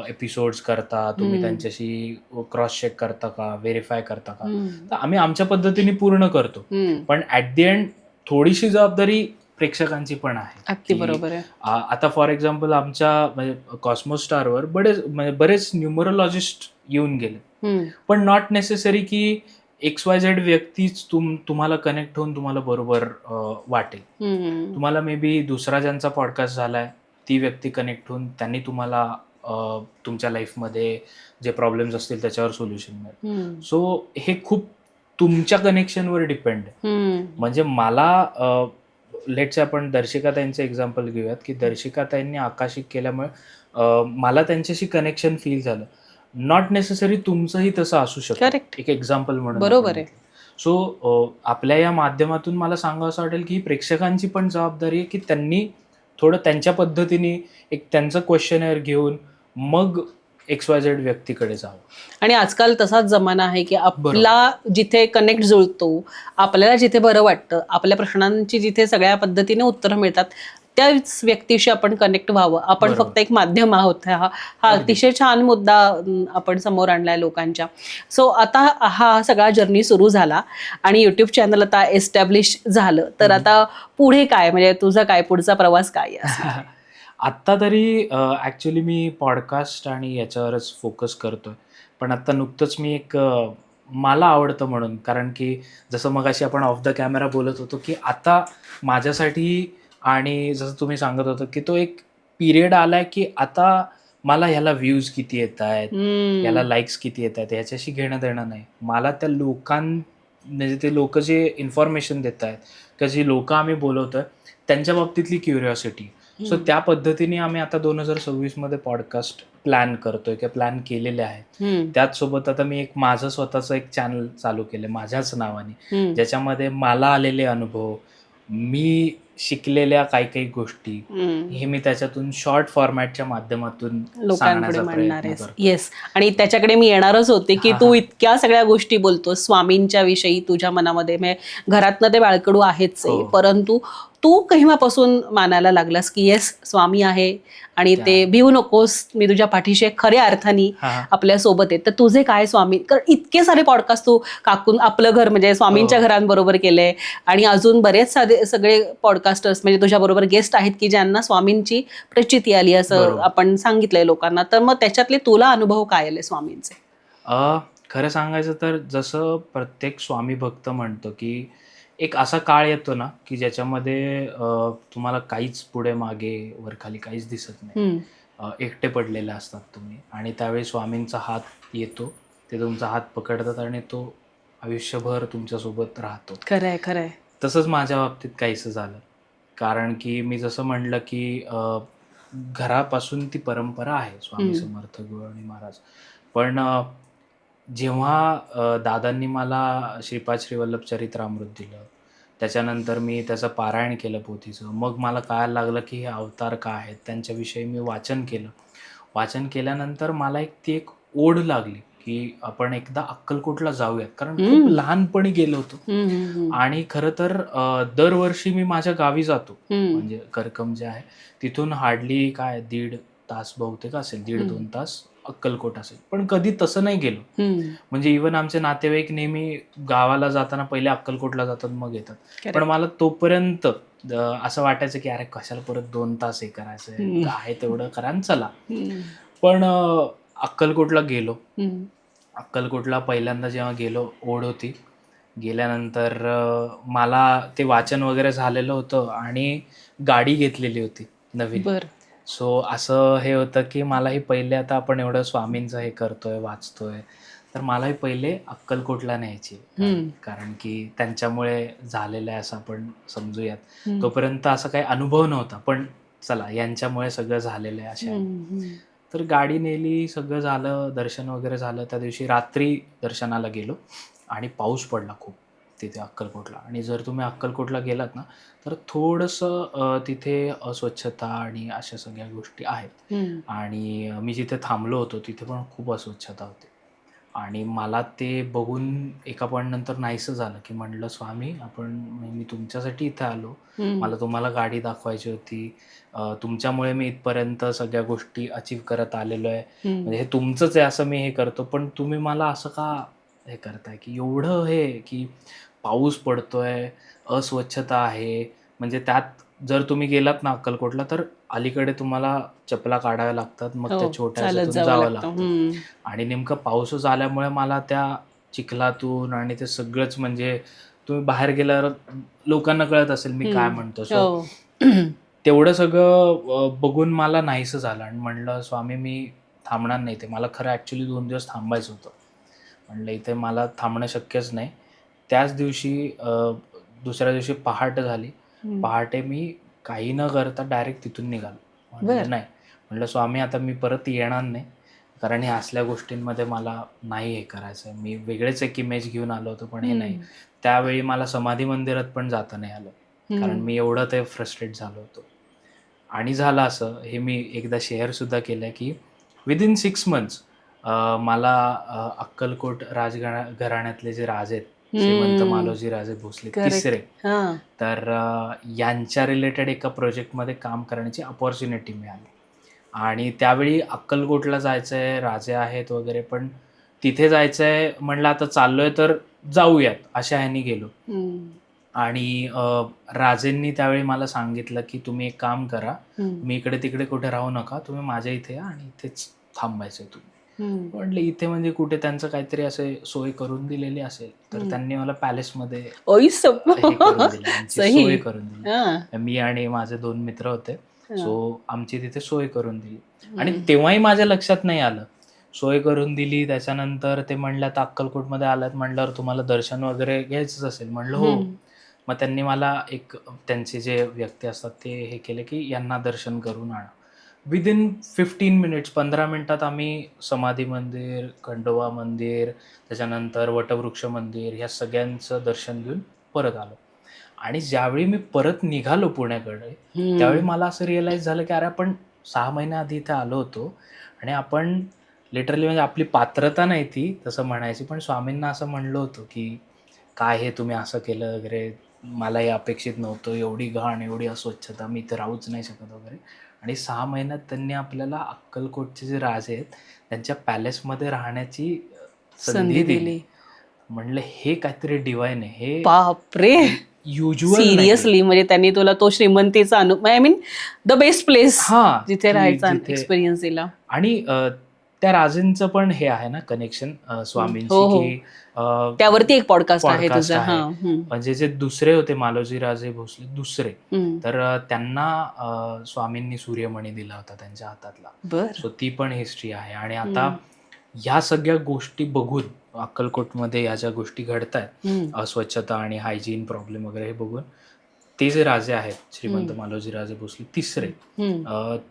एपिसोड्स करता, तुम्ही त्यांच्याशी क्रॉस चेक करता का, व्हेरीफाय करता का. तर आम्ही आमच्या पद्धतीने पूर्ण करतो. पण ॲट दी एंड थोडीशी जबाबदारी प्रेक्षकांची पण आहे. अगदी बरोबर आहे. आता फॉर एक्झाम्पल आमच्या म्हणजे कॉस्मोस स्टारवर बरेच न्यूमरोलॉजिस्ट येऊन गेले. पण नॉट नेसेसरी की XYZ व्यक्तीच तुम्हाला कनेक्ट होऊन तुम्हाला बरोबर वाटेल. तुम्हाला मे बी दुसरा ज्यांचा पॉडकास्ट झालाय ती व्यक्ती कनेक्ट होऊन त्यांनी तुम्हाला तुमच्या लाईफमध्ये जे प्रॉब्लेम्स असतील त्याच्यावर सोल्युशन मिळेल. सो हे खूप तुमच्या कनेक्शनवर डिपेंड आहे. म्हणजे मला लेट्स आपण दर्शिकाताईंचं एक्झाम्पल घेऊयात की दर्शिकाताईंनी आकाशिक केल्यामुळे मला त्यांच्याशी कनेक्शन फील झालं. नॉट नेसेसरी तुमचंही तसं असू शकतं. एक एक्झाम्पल म्हणून. बरोबर आहे. सो आपल्या या माध्यमातून मला सांगावं असं वाटेल की प्रेक्षकांची पण जबाबदारी आहे की त्यांनी थोडं त्यांच्या पद्धतीने एक त्यांचं क्वेश्चनर घेऊन मग XYZ व्यक्तीकडे जावं. आणि आजकाल तसाच जमाना आहे की आपला जिथे कनेक्ट जुळतो, आपल्याला जिथे बरं वाटतं, आपल्या प्रश्नांची जिथे सगळ्या पद्धतीने उत्तरं मिळतात त्याच व्यक्तीशी आपण कनेक्ट व्हावं. आपण फक्त एक माध्यम आहोत. हा अतिशय छान मुद्दा आपण समोर आणलाय लोकांच्या. सो आता हा सगळा जर्नी सुरू झाला आणि युट्यूब चॅनल आता एस्टॅब्लिश झालं, तर आता पुढे काय, म्हणजे तुझा काय पुढचा प्रवास काय आहे? आत्ता तरी ॲक्च्युली मी पॉडकास्ट आणि याच्यावरच फोकस करतोय. पण आत्ता नुकतंच मी एक मला आवडतं म्हणून, कारण की जसं मगाशी आपण ऑफ द कॅमेरा बोलत होतो की आता माझ्यासाठी आणि जसं तुम्ही सांगत होता की तो एक पिरियड आलाय की आता मला ह्याला व्ह्यूज किती येत आहेत, ह्याला लाईक्स किती येत आहेत ह्याच्याशी घेणं देणं नाही. मला त्या म्हणजे ते लोक जे इन्फॉर्मेशन देत आहेत किंवा जी लोक आम्ही बोलवतोय त्यांच्या बाबतीतली क्युरिओसिटी. सो त्या पद्धतीने आम्ही आता 2026 मध्ये पॉडकास्ट प्लॅन करतोय किंवा प्लॅन केलेले आहेत. त्याचसोबत आता मी एक माझं स्वतःचं एक चॅनल चालू केलं माझ्याच नावाने, ज्याच्यामध्ये मला आलेले अनुभव, मी शिकलेल्या काही गोष्टी हे मी त्याच्यातून शॉर्ट फॉर्मॅटच्या माध्यमातून लोकांपुढे मांडणार आहेस. येस, आणि त्याच्याकडे मी येणारच होते की तू इतक्या सगळ्या गोष्टी बोलतोस स्वामींच्या विषयी, तुझ्या मनामध्ये म्हणजे घरातनं ते बाळकडू आहेच आहे, परंतु तू केव्हापासून मानायला लागलास की येस स्वामी आहे आणि ते भिवू नकोस, मी तुझ्या पाठीशी खऱ्या अर्थाने आपल्या सोबत आहे. तर तुझे काय स्वामी, कारण इतके सारे पॉडकास्ट तू काकून आपलं घर म्हणजे स्वामींच्या घरांबरोबर केलंय आणि अजून बरेच सगळे पॉडकास्टर्स म्हणजे तुझ्या बरोबर गेस्ट आहेत की ज्यांना स्वामींची प्रचिती आली असं आपण सांगितलंय लोकांना. तर मग त्याच्यातले तुला अनुभव काय आले स्वामींचे? खरं सांगायचं तर जसं प्रत्येक स्वामी भक्त म्हणतो की एक असा काळ येतो ना की ज्याच्यामध्ये तुम्हाला काहीच पुढे मागे वर खाली काहीच दिसत नाही. एकटे पडलेले असतात तुम्ही आणि त्यावेळी स्वामींचा हात येतो, ते तुमचा हात पकडतात आणि तो आयुष्यभर तुमच्यासोबत राहतो. खरंय खरंय. तसंच माझ्या बाबतीत काहीसं झालं. कारण की मी जसं म्हणलं की घरापासून ती परंपरा आहे स्वामी समर्थ गुरुवाणी महाराज. पण जेव्हा दादांनी मला श्रीपाद श्रीवल्लभ चरित्रामृत दिलं, त्याच्यानंतर मी त्याचं पारायण केलं पोथीचं. मग मला कळायला लागलं की हे अवतार का आहेत, त्यांच्याविषयी मी वाचन केलं. वाचन केल्यानंतर मला एक ओढ लागली की आपण एकदा अक्कलकोटला जाऊयात, कारण खूप लहानपणी गेलो होतो. आणि खरं तर दरवर्षी मी माझ्या गावी जातो, म्हणजे करकम जे आहे तिथून हार्डली काय 1.5 तास बहुतेक असेल, 1.5-2 तास अक्कलकोट असेल. पण कधी तसं नाही गेलो. म्हणजे इव्हन आमचे नातेवाईक नेहमी गावाला जाताना पहिले अक्कलकोटला जातात मग येतात. पण मला तोपर्यंत असं वाटायचं की अरे कशाला परत 2 तास हे करायचंय, आहे तेवढं करा आणि चला. पण अक्कलकोटला गेलो. अक्कलकोटला पहिल्यांदा जेव्हा गेलो, ओढ होती. गेल्यानंतर मला ते वाचन वगैरे झालेलं होतं आणि गाडी घेतलेली होती नवीन. सो असं हे होतं की मलाही पहिले, आता आपण एवढं स्वामींचं हे करतोय, वाचतोय, तर मलाही पहिले अक्कलकोटला न्यायची. कारण की त्यांच्यामुळे झालेलं आहे असं आपण समजूयात. तोपर्यंत असा काही अनुभव नव्हता, पण चला यांच्यामुळे सगळं झालेलं आहे अशा. तर गाडी नेली, सगळं झालं, दर्शन वगैरे झालं. त्या दिवशी रात्री दर्शनाला गेलो आणि पाऊस पडला खूप तिथे अक्कलकोटला. आणि जर तुम्ही अक्कलकोटला गेलात ना तर थोडंसं तिथे अस्वच्छता आणि अशा सगळ्या गोष्टी आहेत. आणि मी जिथे थांबलो होतो तिथे पण खूप अस्वच्छता होती. आणि मला ते बघून एका पॉईंट नंतर नाहीसं झालं की म्हणलं स्वामी, मी तुमच्यासाठी इथे आलो, मला तुम्हाला गाडी दाखवायची होती, तुमच्यामुळे मी इथपर्यंत सगळ्या गोष्टी अचीव करत आलेलो आहे, म्हणजे हे तुमचंच आहे असं मी हे करतो, पण तुम्ही मला असं का हे करताय की एवढं हे की पाऊस पडतोय, अस्वच्छता आहे. म्हणजे त्यात जर तुम्ही गेलात ना अक्कलकोटला तर अलीकडे तुम्हाला चपला काढाव्या लागतात, मग त्या छोट्या ह्याच्यातून जावं लागतं. आणि नेमकं पाऊसच आल्यामुळे मला त्या चिखलातून आणि ते सगळंच, म्हणजे तुम्ही बाहेर गेल्यावर लोकांना कळत असेल मी काय म्हणतो. सो तेवढं सगळं बघून मला नाहीसं झालं आणि म्हणलं स्वामी मी थांबणार नाही. ते मला खरं ॲक्च्युली 2 दिवस थांबायचं होतं. म्हणलं इथे मला थांबणं शक्यच नाही. त्याच दिवशी दुसऱ्या दिवशी पहाट झाली. पहाटे मी काही न करता डायरेक्ट तिथून निघालो. म्हणलं नाही, म्हणलं स्वामी आता मी परत येणार नाही, कारण हे असल्या गोष्टींमध्ये मला नाही हे करायचं आहे. मी वेगळेच एक इमेज घेऊन आलो होतो, पण हे नाही. त्यावेळी मला समाधी मंदिरात पण जाता नाही आलं, कारण मी एवढं ते फ्रस्ट्रेट झालो होतो. आणि झालं असं, हे मी एकदा शेअरसुद्धा केलं की विदिन 6 मंथ्स मला अक्कलकोट घराण्यातले जे राजे आहेत, श्रीमंत मालोजी राजे भोसले तिसरे, तर यांच्या रिलेटेड एका प्रोजेक्टमध्ये काम करण्याची अपॉर्च्युनिटी मिळाली. आणि त्यावेळी अक्कलकोटला जायचं आहे, राजे आहेत वगैरे, पण तिथे जायचं आहे म्हणलं आता चाललोय तर जाऊयात अशा ह्यानी गेलो. आणि राजेंनी त्यावेळी मला सांगितलं की तुम्ही एक काम करा, मी इकडे तिकडे कुठे राहू नका, तुम्ही माझ्या इथे या आणि इथेच थांबायचं आहे तुम्ही. म्हटलं इथे म्हणजे कुठे त्यांचं काहीतरी असे सोय करून दिलेली असेल, तर त्यांनी मला पॅलेसमध्ये सोय करून दिली. मी आणि माझे 2 मित्र होते, सो आमची तिथे सोय करून दिली. आणि तेव्हाही माझ्या लक्षात नाही आलं, सोय करून दिली. त्याच्यानंतर ते म्हणलं आता अक्कलकोटमध्ये आलात म्हणल्यावर तुम्हाला दर्शन वगैरे घ्यायचंच असेल. म्हणलं हो. मग त्यांनी मला त्यांचे जे व्यक्ती असतात ते हे केले की यांना दर्शन करून आणा. विदिन 15 मिनिट्स 15 मिनिटात आम्ही समाधी मंदिर, खंडोबा मंदिर, त्याच्यानंतर वटवृक्ष मंदिर, ह्या सगळ्यांचं दर्शन घेऊन परत आलो. आणि ज्यावेळी मी परत निघालो पुण्याकडे, त्यावेळी मला असं रिअलाईज झालं की अरे आपण 6 महिन्याआधी इथे आलो होतो आणि आपण लिटरली, म्हणजे आपली पात्रता नाही ती तसं म्हणायची, पण स्वामींना असं म्हणलो होतो की काय हे तुम्ही असं केलं वगैरे, मला हे अपेक्षित नव्हतं, एवढी घाण, एवढी अस्वच्छता, मी इथे राहूच नाही शकत वगैरे. आणि 6 महिन्यात त्यांनी आपल्याला अक्कलकोटचे जे राजे आहेत त्यांच्या पॅलेसमध्ये राहण्याची संधी दिली. म्हणलं हे काहीतरी डिवाइन आहे. हे बापरे, युज्युअल सिरियसली, म्हणजे त्यांनी तुला तो श्रीमंतीचा I mean the best place जिथे राहायचा एक्सपिरियन्स दिला. आणि त्या राजेंचं पण हे आहे ना कनेक्शन स्वामींशी, हो, हो. की त्यावरती एक पॉडकास्ट आहे podcast तुझा. आहे. म्हणजे जे दुसरे होते मालोजी राजे भोसले दुसरे, तर त्यांना स्वामींनी सूर्यमणी दिला होता त्यांच्या हातातला. बर. सो ती पण हिस्ट्री आहे. आणि आता ह्या सगळ्या गोष्टी बघून अक्कलकोटमध्ये ह्या ज्या गोष्टी घडतायत, अस्वच्छता आणि हायजीन प्रॉब्लेम वगैरे, हे बघून ते जे राजे आहेत श्रीमंत मालोजी राजे भोसले तिसरे,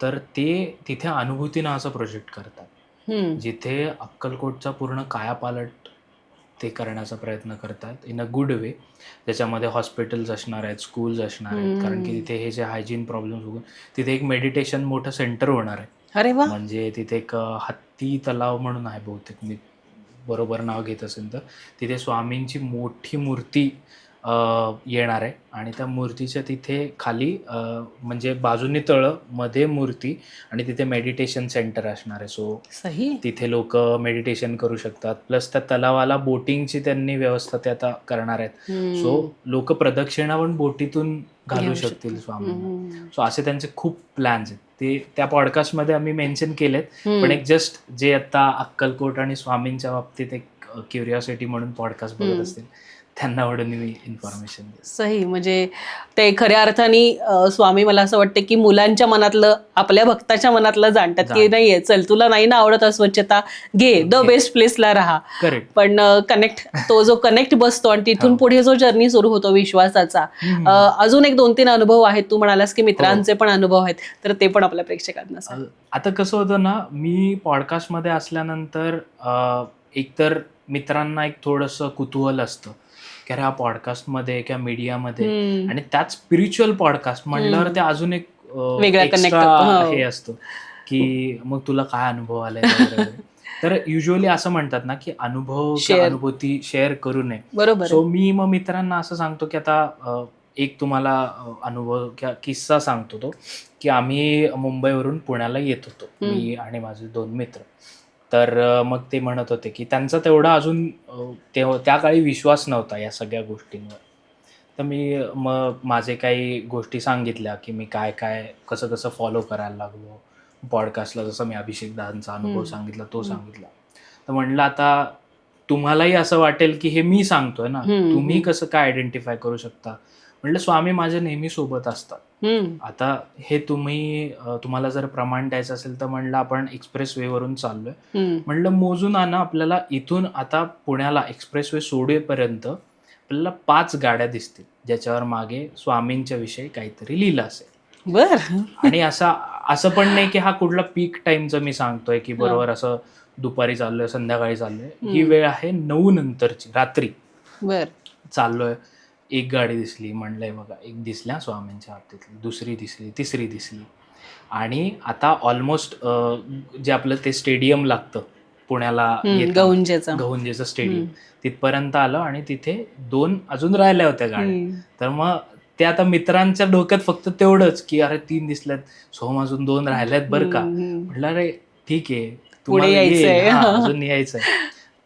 तर ते तिथे अनुभूती नावाचा प्रोजेक्ट करतात, जिथे अक्कलकोटचा पूर्ण कायापालट ते करण्याचा प्रयत्न करतात इन अ गुड वे. ज्याच्यामध्ये हॉस्पिटल्स असणार आहेत, स्कूल्स असणार आहेत, कारण की तिथे हे जे हायजीन प्रॉब्लेम्स बघून तिथे एक मेडिटेशन मोठं सेंटर होणार आहे. अरे वा. म्हणजे तिथे एक हत्ती तलाव म्हणून आहे, बहुतेक मी बरोबर नाव घेत असेल तर. तिथे स्वामींची मोठी मूर्ती येणार आहे आणि त्या मूर्तीच्या तिथे खाली म्हणजे बाजूनी तळं, मध्ये मूर्ती, आणि तिथे मेडिटेशन सेंटर असणार आहे. सो सही. तिथे लोक मेडिटेशन करू शकतात. प्लस त्या तलावाला बोटिंगची त्यांनी व्यवस्था ते आता करणार आहेत. सो लोक प्रदक्षिणा पण बोटीतून घालू शकतील स्वामींना. सो असे त्यांचे खूप प्लॅन्स आहेत. ते त्या पॉडकास्टमध्ये आम्ही मेन्शन केलेत, पण एक जस्ट जे आता अक्कलकोट आणि स्वामींच्या बाबतीत एक क्युरिओसिटी म्हणून पॉडकास्ट बघत असतील त्यांना म्हणून मी इन्फॉर्मेशन देतो. सही. म्हणजे ते खऱ्या अर्थाने स्वामी मला असं वाटतं की मुलांच्या मनातलं, आपल्या भक्ताच्या मनातलं जाणतात की नाहीये, चल तुला नाही ना आवडत अस्वच्छता, घे, द बेस्ट प्लेसला राहा. करेक्ट. पण कनेक्ट, तो जो कनेक्ट बसतो आणि तिथून पुढे जो जर्नी सुरू होतो विश्वासाचा. अजून एक 2-3 अनुभव आहेत, तू म्हणालास की मित्रांचे पण अनुभव आहेत, तर ते पण आपल्या प्रेक्षकांना सांग. आता कसं होतं ना, मी पॉडकास्टमध्ये असल्यानंतर एकतर मित्रांना एक थोडंसं कुतूहल असतं की अरे हा पॉडकास्टमध्ये किंवा मीडियामध्ये, आणि त्यात स्पिरिच्युअल पॉडकास्ट म्हणल्यावर ते अजून एक एक्स्ट्रा हे असतं की मग तुला काय अनुभव आलाय वगैरे. तर युजली असं म्हणतात ना की अनुभूती शेअर करू नये. बरोबर. सो मी मग मित्रांना असं सांगतो की आता एक तुम्हाला अनुभव किंवा किस्सा सांगतो तो, की आम्ही मुंबईवरून पुण्याला येत होतो, मी आणि माझे 2 मित्र. तर मग ते म्हणत होते की त्यांचा तेवढा अजून त्या काळी विश्वास नव्हता या सगळ्या गोष्टींवर. तर मी मग माझे काही गोष्टी सांगितल्या की मी काय काय कसं कसं फॉलो करायला लागलो पॉडकास्टला. जसं मी अभिषेक दादांचा अनुभव सांगितला, तो सांगितला. तर म्हणलं आता तुम्हालाही असं वाटेल की हे मी सांगतोय ना, तुम्ही कसं काय आयडेंटिफाय करू शकता. म्हणलं स्वामी माझ्या नेहमी सोबत असतात. आता हे तुम्हाला जर प्रमाण द्यायचं असेल तर म्हणलं आपण एक्सप्रेस वे वरून चाललोय, म्हणलं मोजून आणा आपल्याला इथून आता पुण्याला एक्सप्रेस वे सोडेपर्यंत आपल्याला 5 गाड्या दिसतील ज्याच्यावर मागे स्वामींच्या विषयी काहीतरी लिहिलं असेल. बर. आणि असं पण नाही की हा कुठला पीक टाइमचं मी सांगतोय की बरोबर असं दुपारी चाललोय, संध्याकाळी चाललोय. ही वेळ आहे 9 नंतरची, रात्री. बर. चाललोय, एक गाडी दिसली, म्हणलंय बघा, एक दिसल्या स्वामींच्या हातातली, दुसरी दिसली, तिसरी दिसली. आणि आता ऑलमोस्ट जे आपलं ते स्टेडियम लागतं पुण्याला, गहुंजेचं स्टेडियम, तिथपर्यंत आलं आणि तिथे 2 अजून राहिल्या होत्या गाड्या. तर मग ते आता मित्रांच्या डोक्यात फक्त तेवढंच की अरे 3 दिसल्यात, सोहम अजून 2 राहिल्यात बरं का. म्हटलं अरे ठीक आहे, तुम्हाला अजून यायचंय.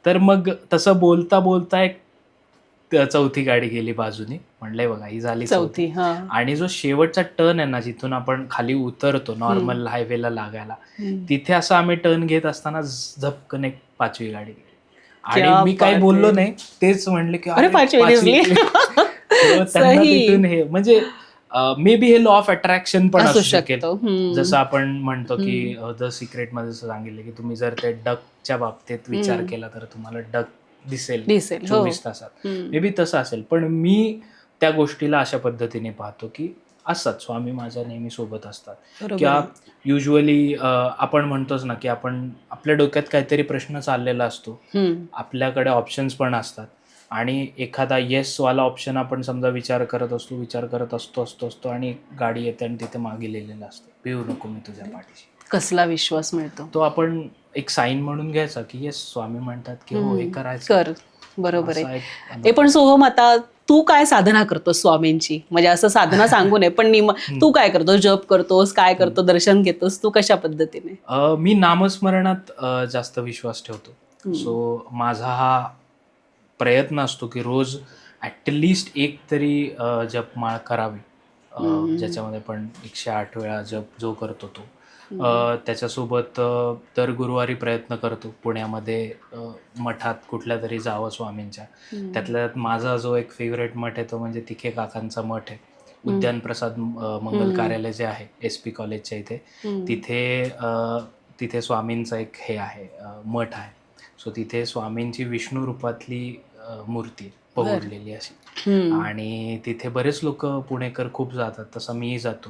तर मग तसं बोलता बोलता एक 4थी गाडी गेली बाजूने. म्हणलंय बघा ही झाली 4थी. आणि जो शेवटचा टर्न आहे ना, जिथून आपण खाली उतरतो नॉर्मल हायवेला लागायला, तिथे असं आम्ही टर्न घेत असताना झपकन एक 5वी गाडी गेली. आणि मी काही बोललो नाही, तेच म्हणले की अरे 5वी. त्यांना तिथून हे म्हणजे मे बी हे लॉ ऑफ अट्रॅक्शन पण असू शकेल. जसं आपण म्हणतो की द सिक्रेट मध्ये जसं सांगितलं की तुम्ही जर ते डकच्या बाबतीत विचार केला तर तुम्हाला डक दिसेल 24 तासात. मे बी तसं असेल. पण मी त्या गोष्टीला अशा पद्धतीने पाहतो की असतात स्वामी माझ्या नेहमी सोबत असतात. किंवा युजली आपण म्हणतोच ना की आपण आपल्या डोक्यात काहीतरी प्रश्न चाललेला असतो, आपल्याकडे ऑप्शन्स पण असतात, आणि एखादा येस वाला ऑप्शन आपण समजा विचार करत असतो आणि गाडी येते आणि तिथे मागे लिहिलेलं असतं, भिवू नको मी तुझ्या पाठीशी. कसला विश्वास मिळतो तो आपण एक साईन म्हणून घ्यायचा की येस स्वामी म्हणतात की हो हे करायचं, कर. बरोबर आहे. हे पण सोहम, आता तू काय साधना करतोस स्वामींची? म्हणजे असं साधना सांगू नये, पण तू काय करतोस? जप करतोस, काय करतो, दर्शन घेतोस, तू कशा पद्धतीने? मी नामस्मरणात जास्त विश्वास ठेवतो. सो माझा हा प्रयत्न असतो की रोज ॲटलिस्ट एक तरी जपमाळ करावी, ज्याच्यामध्ये पण 108 वेळा जप जो करतो तो. त्याच्यासोबत दर गुरुवारी प्रयत्न करतो पुण्यामध्ये मठात कुठल्या तरी जावं स्वामींच्या. त्यातल्या त्यात माझा जो एक फेवरेट मठ आहे तो म्हणजे तिखे काकांचा मठ आहे. उद्यान प्रसाद मंगल कार्यालय जे आहे SP कॉलेजच्या इथे, तिथे स्वामींचा एक हे आहे मठ आहे. सो तिथे स्वामींची विष्णू रूपातली मूर्ती पहुडलेली अशी, आणि तिथे बरेच लोक पुणेकर खूप जातात, तसं मीही जातो.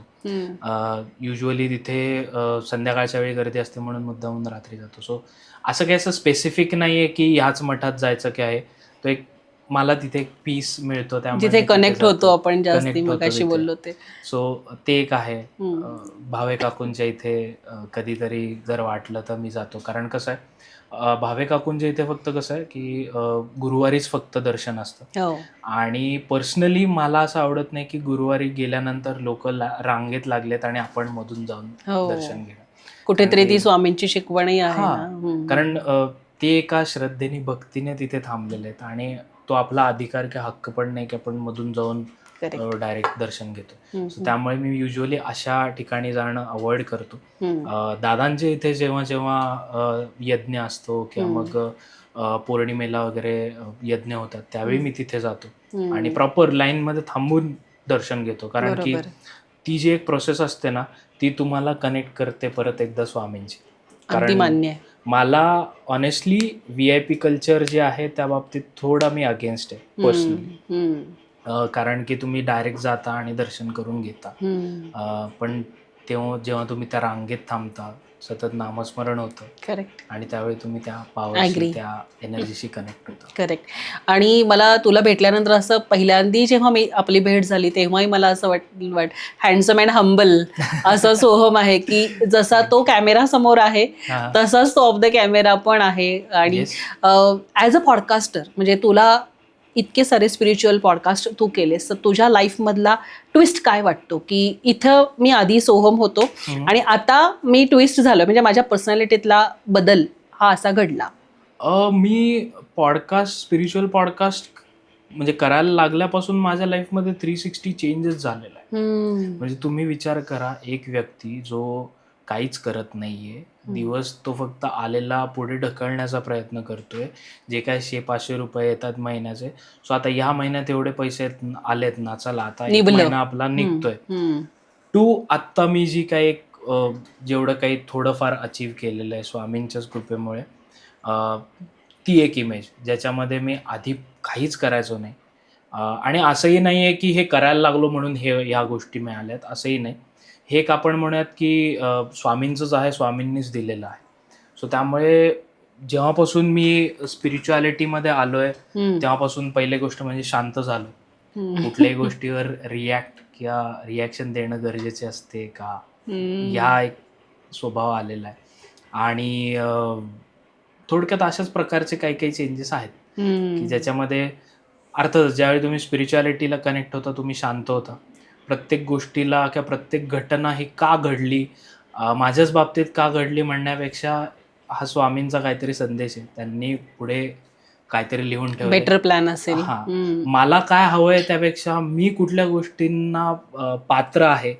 युजली तिथे संध्याकाळच्या वेळी गर्दी असते म्हणून मुद्दामून रात्री जातो. सो असं काही असं स्पेसिफिक नाही आहे की ह्याच मठात जायचं की आहे. तो एक मला तिथे एक पीस मिळतो, त्यामुळे जिथे कनेक्ट होतो आपण जास्ती मगाशी बोललो ते. सो ते एक आहे. भावे काकूंच्या इथे कधीतरी जर वाटलं तर मी जातो, कारण कसं आहे भावे काकूंच्या इथे फक्त कसं आहे की गुरुवारीच फक्त दर्शन असतं. आणि पर्सनली मला असं आवडत नाही की गुरुवारी गेल्यानंतर लोक रांगेत लागलेत आणि आपण मधून जाऊन दर्शन घेणं. कुठेतरी ती स्वामींची शिकवणही आहे, कारण ते एका श्रद्धेने भक्तीने तिथे थांबलेले आहेत, आणि तो आपला अधिकार किंवा हक्क पण नाही की आपण मधून जाऊन डायरेक्ट दर्शन घेतो. त्यामुळे मी युजली अशा ठिकाणी जाणं अवॉइड करतो. दादांच्या इथे जेव्हा जेव्हा यज्ञ असतो किंवा मग पौर्णिमेला वगैरे यज्ञ होतात त्यावेळी मी तिथे जातो आणि प्रॉपर लाईन मध्ये थांबून दर्शन घेतो, कारण की ती जी एक प्रोसेस असते ना ती तुम्हाला कनेक्ट करते परत एकदा स्वामींची. कारण मला ऑनेस्टली VIP कल्चर जे आहे त्या बाबतीत थोडा मी अगेन्स्ट आहे पर्सनली. कारण की तुम्ही डायरेक्ट जाता आणि दर्शन करून घेता, पण तेव्हा जेव्हा तुम्ही त्या रांगेत थांबता सतत नामस्मरण होतं. करेक्ट. आणि त्यावेळी तुम्ही त्या पॉवरशी त्या एनर्जीशी कनेक्ट होता. करेक्ट. आणि मला तुला भेटल्यानंतर असं पहिल्यांदा जेव्हा मी आपली भेट झाली तेव्हाही मला असं वाट हँडसम अँड हंबल असं सोहम आहे की जसा तो कॅमेरा समोर आहे तसाच तो ऑफ द कॅमेरा पण आहे. आणि ॲज अ पॉडकास्टर म्हणजे तुला इतके सारे स्पिरिच्युअल पॉडकास्ट तू केलेस, तर तुझ्या लाईफमधला ट्विस्ट काय वाटतो की इथं मी आधी सोहम होतो आणि आता मी ट्विस्ट झालो, म्हणजे माझ्या पर्सनॅलिटीतला बदल हा असा घडला? मी स्पिरिच्युअल पॉडकास्ट म्हणजे करायला लागल्यापासून माझ्या लाईफमध्ये 360 चेंजेस झालेला आहे. म्हणजे तुम्ही विचार करा, एक व्यक्ती जो काहीच करत नाहीये, दिवस तो फक्त आलेला पुढे ढकलण्याचा प्रयत्न करतोय. जे काय 100-500 रुपये येतात महिन्याचे, सो आता ह्या महिन्यात एवढे पैसे आलेत ना, चला आता एक महिना आपला निघतोय. आत्ता मी जी काही जेवढं काही थोडंफार अचीव्ह केलेलं आहे स्वामींच्याच कृपेमुळे, ती एक इमेज ज्याच्यामध्ये मी आधी काहीच करायचो नाही. आणि असंही नाही आहे की हे करायला लागलो म्हणून ह्या गोष्टी मिळाल्यात, असंही नाही. हे एक आपण म्हणूयात की स्वामींचंच आहे, स्वामींनीच दिलेलं आहे. सो त्यामुळे जेव्हापासून मी स्पिरिच्युअलिटीमध्ये आलोय तेव्हापासून पहिली गोष्ट म्हणजे शांत झालो. कुठल्याही गोष्टीवर रिॲक्ट किंवा रिॲक्शन देणं गरजेचे असते का, ह्या एक स्वभाव आलेला आहे. आणि थोडक्यात अशाच प्रकारचे काही काही चेंजेस आहेत की ज्याच्यामध्ये अर्थातच ज्यावेळी तुम्ही स्पिरिच्युअलिटीला कनेक्ट होता तुम्ही शांत होता. प्रत्येक गोष्टीला किंवा प्रत्येक घटना ही का घडली, माझ्याच बाबतीत का घडली म्हणण्यापेक्षा हा स्वामींचा काहीतरी संदेश आहे, त्यांनी पुढे काहीतरी लिहून ठेवलं, बेटर प्लॅन असेल. मला काय हवंय त्यापेक्षा मी कुठल्या गोष्टींना पात्र आहे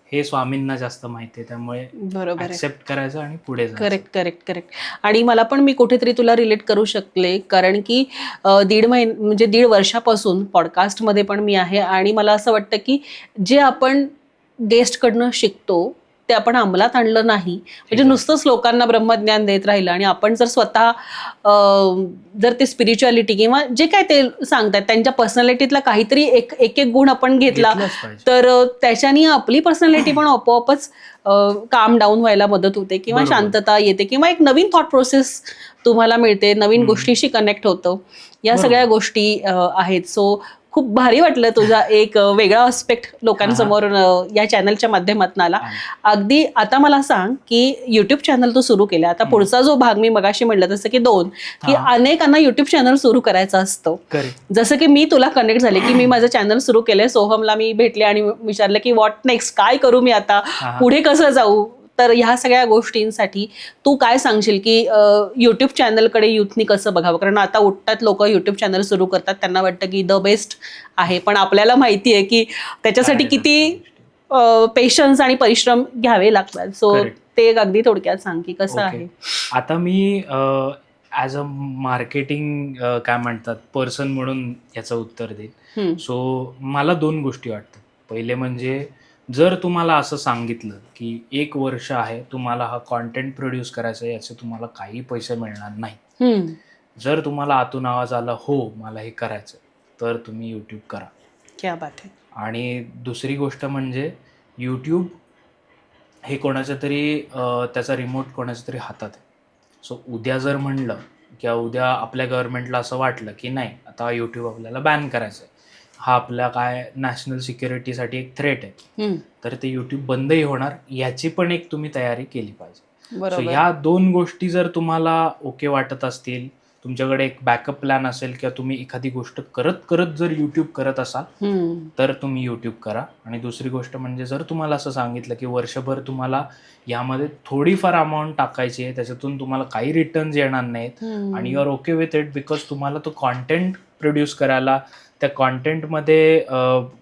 हे स्वामींना जास्त माहिती आहे, त्यामुळे बरोबर ऍक्सेप्ट करायचं आणि पुढे जायचं. करेक्ट. आणि मला पण मी कुठेतरी तुला रिलेट करू शकले, कारण की 1.5 वर्षापासून पॉडकास्टमध्ये पण मी आहे आणि मला असं वाटतं की जे आपण गेस्टकडनं शिकतो ते आपण अंमलात आणलं नाही, म्हणजे नुसतंच लोकांना ब्रह्मज्ञान देत राहिलं आणि आपण जर स्वतः जर ते स्पिरिच्युअलिटी किंवा जे काय ते सांगतात त्यांच्या पर्सनॅलिटीतला काहीतरी एक गुण आपण घेतला तर त्याच्याने आपली पर्सनॅलिटी पण आपोआपच काम डाऊन व्हायला मदत होते किंवा शांतता येते किंवा एक नवीन थॉट प्रोसेस तुम्हाला मिळते, नवीन गोष्टीशी कनेक्ट होतं. या सगळ्या गोष्टी आहेत. सो खूप भारी वाटलं तुझा एक वेगळा आस्पेक्ट लोकांसमोर या चॅनलच्या माध्यमातून आला. अगदी आता मला सांग की युट्यूब चॅनल तू सुरू केलं, आता पुढचा जो भाग मी मगाशी म्हटलं तसं की 2 की अनेकांना युट्यूब चॅनल सुरू करायचं असतं. जसं की मी तुला कनेक्ट झाले की मी माझं चॅनल सुरू केलंय, सोहमला मी भेटले आणि विचारलं की व्हॉट नेक्स्ट, काय करू मी आता, पुढे कसं जाऊ. तर ह्या सगळ्या गोष्टींसाठी तू काय सांगशील की यूट्यूब चॅनलकडे युथनी कसं बघावं? कारण आता उठतात लोक यूट्यूब चॅनल सुरू करतात, त्यांना वाटतं की द बेस्ट आहे, पण आपल्याला माहिती आहे की त्याच्यासाठी किती पेशन्स आणि परिश्रम घ्यावे लागतात. सो ते एक अगदी थोडक्यात सांग की कसं आहे. आता मी ॲज अ मार्केटिंग काय म्हणतात पर्सन म्हणून याचं उत्तर देईन. सो मला 2 गोष्टी वाटतात. पहिले म्हणजे जर तुम्हाला असं सांगितलं की 1 वर्ष आहे तुम्हाला हा कॉन्टेंट प्रोड्यूस करायचा आहे, याचे तुम्हाला काही पैसे मिळणार नाही. जर तुम्हाला आतून आवाज आला हो मला हे करायचं तर तुम्ही यूट्यूब करा. क्या बात आहे. आणि दुसरी गोष्ट म्हणजे यूट्यूब हे कोणाच्या तरी त्याचा रिमोट कोणाच्या तरी हातात आहे. सो उद्या जर म्हणलं किंवा उद्या आपल्या गव्हर्नमेंटला असं वाटलं की नाही आता यूट्यूब आपल्याला बॅन करायचं आहे, हा आपल्या काय नॅशनल सिक्युरिटीसाठी एक थ्रेट आहे, तर ते यूट्यूब बंदही होणार, याची पण एक तुम्ही तयारी केली पाहिजे. सो ह्या 2 गोष्टी जर तुम्हाला ओके वाटत असतील, तुमच्याकडे एक बॅकअप प्लॅन असेल किंवा तुम्ही एखादी गोष्ट करत करत जर यूट्यूब करत असाल तर तुम्ही यूट्यूब करा. आणि दुसरी गोष्ट म्हणजे जर तुम्हाला असं सांगितलं की वर्षभर तुम्हाला यामध्ये थोडीफार अमाऊंट टाकायची आहे, त्याच्यातून तुम्हाला काही रिटर्न्स येणार नाहीत आणि you are okay with it because तुम्हाला तो कॉन्टेंट प्रोड्यूस करायला, त्या कॉन्टेंटमध्ये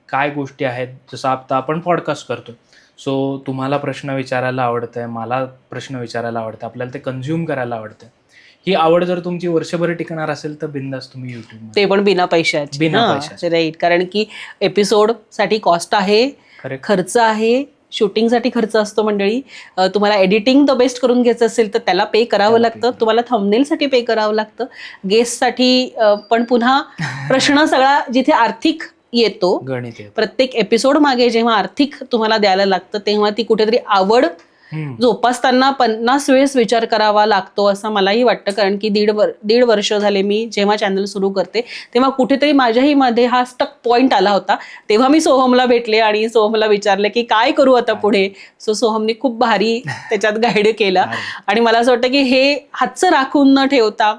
काय गोष्टी आहेत, जसं आता आपण पॉडकास्ट करतो, सो तुम्हाला प्रश्न विचारायला आवडतंय, मला प्रश्न विचारायला आवडतं, आपल्याला ते कन्झ्युम करायला आवडतं, ही आवड जर तुमची वर्षभर टिकणार असेल तर बिंदास तुम्ही युट्यूब, ते पण बिना पैशाची. राईट. कारण की एपिसोड साठी कॉस्ट आहे, खर्च आहे, शूटिंगसाठी खर्च असतो मंडळी. तुम्हाला एडिटिंग द बेस्ट करून घ्यायचं असेल तर त्याला पे करावं लागतं, तुम्हाला थंबनेलसाठी पे करावं लागतं, गेस्टसाठी पण पुन्हा प्रश्न सगळा जिथे आर्थिक येतो, गणित प्रत्येक एपिसोड मागे जेव्हा आर्थिक तुम्हाला द्यायला लागतं तेव्हा ती कुठेतरी आवड जोपासताना 50 वेळेस विचार करावा लागतो असं मलाही वाटतं. कारण की दीड वर्ष झाले मी जेव्हा चॅनल सुरू करते तेव्हा कुठेतरी माझ्याही मध्ये हा स्टक पॉइंट आला होता. तेव्हा मी सोहमला भेटले आणि सोहमला विचारले की काय करू आता पुढे. सो सोहमने खूप भारी त्याच्यात गाईड केला आणि मला असं वाटतं की हे हातचं राखून न ठेवता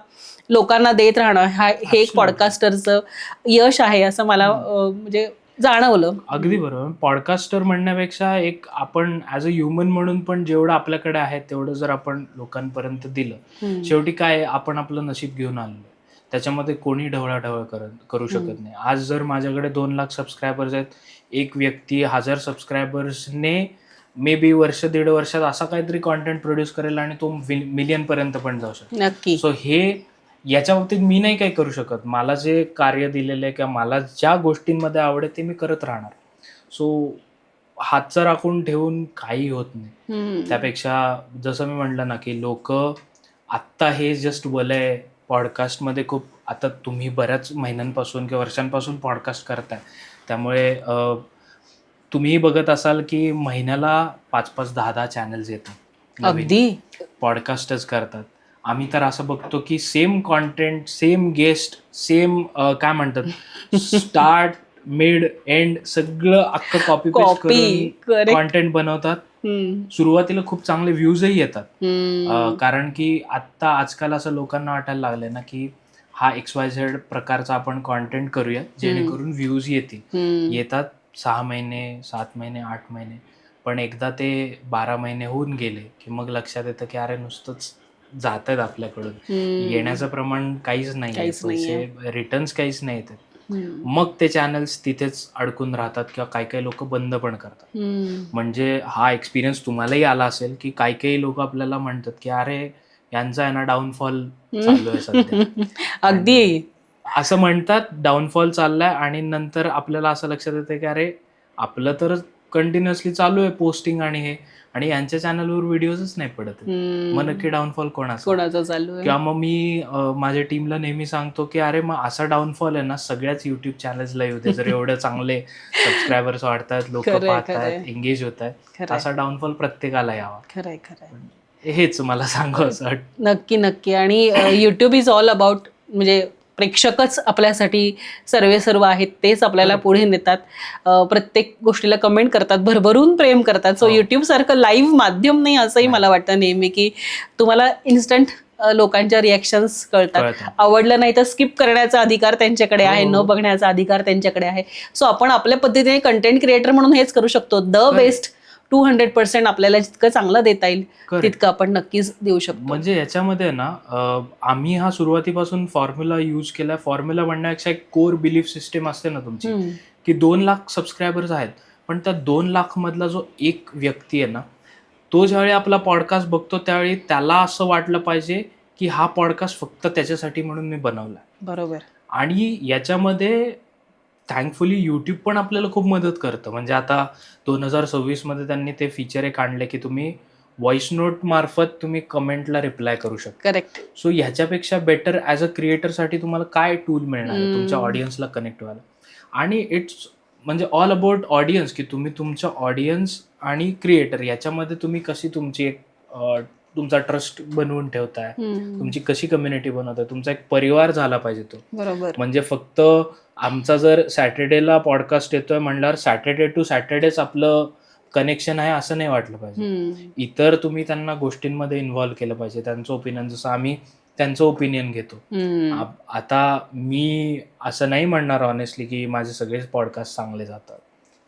लोकांना देत राहणं हे एक पॉडकास्टरचं यश आहे असं मला म्हणजे जाणवलं. अगदी बरोबर. पॉडकास्टर म्हणण्यापेक्षा एक आपण ॲज अ ह्युमन म्हणून पण जेवढं आपल्याकडे आहे तेवढं जर आपण लोकांपर्यंत दिलं, शेवटी काय आपण आपलं नशीब घेऊन आलो, त्याच्यामध्ये कोणी ढवळाढवळ करू शकत नाही. आज जर माझ्याकडे 2 लाख सबस्क्रायबर्स आहेत, एक व्यक्ती 1000 सबस्क्रायबर्सने मे बी वर्ष 1.5 वर्षात असा काहीतरी कॉन्टेंट प्रोड्यूस करेल आणि तो मिलियन पर्यंत पण जाऊ शकतो. नक्की. सो हे याच्या बाबतीत मी नाही काही करू शकत. मला जे कार्य दिलेलं आहे किंवा मला ज्या गोष्टींमध्ये आवड आहे ते मी करत राहणार. सो हातचं राखून ठेवून काही होत नाही. त्यापेक्षा जसं मी म्हटलं ना की लोक आत्ता हे जस्ट वलय पॉडकास्टमध्ये खूप, आता तुम्ही बऱ्याच महिन्यांपासून किंवा वर्षांपासून पॉडकास्ट करताय, त्यामुळे तुम्ही बघत असाल की महिन्याला 5-5, 10-10 चॅनल्स येतात, अगदी पॉडकास्टच करतात. आम्ही तर असं बघतो की same content, same guest, same काय म्हणतात स्टार्ट मिड एंड सगळं अख्खं कॉपी पेस्ट करून कॉन्टेंट बनवतात. सुरुवातीला खूप चांगले व्ह्यूजही येतात, कारण की आत्ता आजकाल असं लोकांना वाटायला लागलंय ना की हा XYZ प्रकारचा आपण कॉन्टेंट करूया जेणेकरून व्ह्यूज येतात 6 महिने, 7 महिने, 8 महिने, पण एकदा ते 12 महिने होऊन गेले की मग लक्षात येतं की अरे नुसतंच जात आहेत आपल्याकडून, येण्याचं प्रमाण काहीच नाही, पैसे रिटर्न्स काहीच नाही येतात. मग ते चॅनल्स तिथेच अडकून राहतात किंवा काही काही लोक बंद पण करतात. म्हणजे हा एक्सपिरियन्स तुम्हालाही आला असेल की काही काही लोक आपल्याला म्हणतात की अरे यांचा आहे ना डाऊनफॉल चालू आहे सध्या. अगदी असं म्हणतात डाऊनफॉल चाललाय आणि नंतर आपल्याला असं लक्षात येतं की अरे आपलं तर कंटिन्युअसली चालू आहे पोस्टिंग आणि हे, आणि यांच्या चॅनलवर व्हिडिओजच नाही पडत. मग नक्की डाऊनफॉल कोणाचा चालू आहे. किंवा मग मी माझ्या टीमला नेहमी सांगतो की अरे मग असा डाऊनफॉल आहे ना सगळ्याच युट्यूब चॅनल्सला येऊ दे, जर एवढे चांगले सबस्क्रायबर्स वाढतात, लोक पाहतात, एंगेज होत आहेत, असा डाऊनफॉल प्रत्येकाला यावा. खरंय. हेच मला सांगू असं वाटतं. नक्की. आणि युट्यूब इज ऑल अबाउट, म्हणजे प्रेक्षकच आपल्यासाठी सर्व आहेत, तेच आपल्याला पुढे नेतात, प्रत्येक गोष्टीला कमेंट करतात, भरभरून प्रेम करतात. सो युट्यूब सारखं लाईव्ह माध्यम नाही असंही मला वाटतं नेहमी, की तुम्हाला इन्स्टंट लोकांच्या रिॲक्शन्स कळतात. आवडलं नाही तर स्किप करण्याचा अधिकार त्यांच्याकडे आहे, न बघण्याचा अधिकार त्यांच्याकडे आहे. सो आपण आपल्या पद्धतीने कंटेंट क्रिएटर म्हणून हेच करू शकतो. द बेस्ट 200% आपल्याला जितकं चांगलं देता येईल तितकं आपण नक्कीच देऊ शकतो. म्हणजे याच्यामध्ये ना आम्ही हा सुरुवातीपासून फॉर्म्युला यूज केला. फॉर्म्युला म्हणण्यापेक्षा एक कोर बिलीफ सिस्टम असते ना तुमची, की 2 लाख सबस्क्रायबर्स आहेत, पण त्या 2 लाख मधला जो एक व्यक्ती आहे ना तो ज्यावेळी आपला पॉडकास्ट बघतो त्यावेळी त्याला असं वाटलं पाहिजे की हा पॉडकास्ट फक्त त्याच्यासाठी म्हणून मी बनवला. बरोबर. आणि याच्यामध्ये थँकफुली यूट्यूब पण आपल्याला खूप मदत करतं. म्हणजे आता 2026 मध्ये त्यांनी ते फीचर एक आणले की तुम्ही व्हॉइस नोट मार्फत तुम्ही कमेंटला रिप्लाय करू शकता. करेक्ट. सो ह्याच्यापेक्षा बेटर ॲज अ क्रिएटरसाठी तुम्हाला काय टूल मिळणार आहे तुमच्या ऑडियन्सला कनेक्ट व्हायला. आणि इट्स म्हणजे ऑल अबाउट ऑडियन्स, की तुम्ही तुमच्या ऑडियन्स आणि क्रिएटर याच्यामध्ये तुम्ही कशी तुमची एक तुमचा ट्रस्ट बनवून ठेवताय, तुमची कशी कम्युनिटी बनवताय, तुमचा एक परिवार झाला पाहिजे तो. बरोबर. म्हणजे फक्त आमचा जर सॅटर्डेला पॉडकास्ट येतोय म्हणल्यावर सॅटर्डे टू सॅटर्डेच आपलं कनेक्शन आहे असं नाही वाटलं पाहिजे. इतर तुम्ही त्यांना गोष्टींमध्ये इन्व्हॉल्व्ह केलं पाहिजे, त्यांचं ओपिनियन, जसं आम्ही त्यांचं ओपिनियन घेतो. आता मी असं नाही म्हणणार ऑनेस्टली की माझे सगळेच पॉडकास्ट चांगले जातात.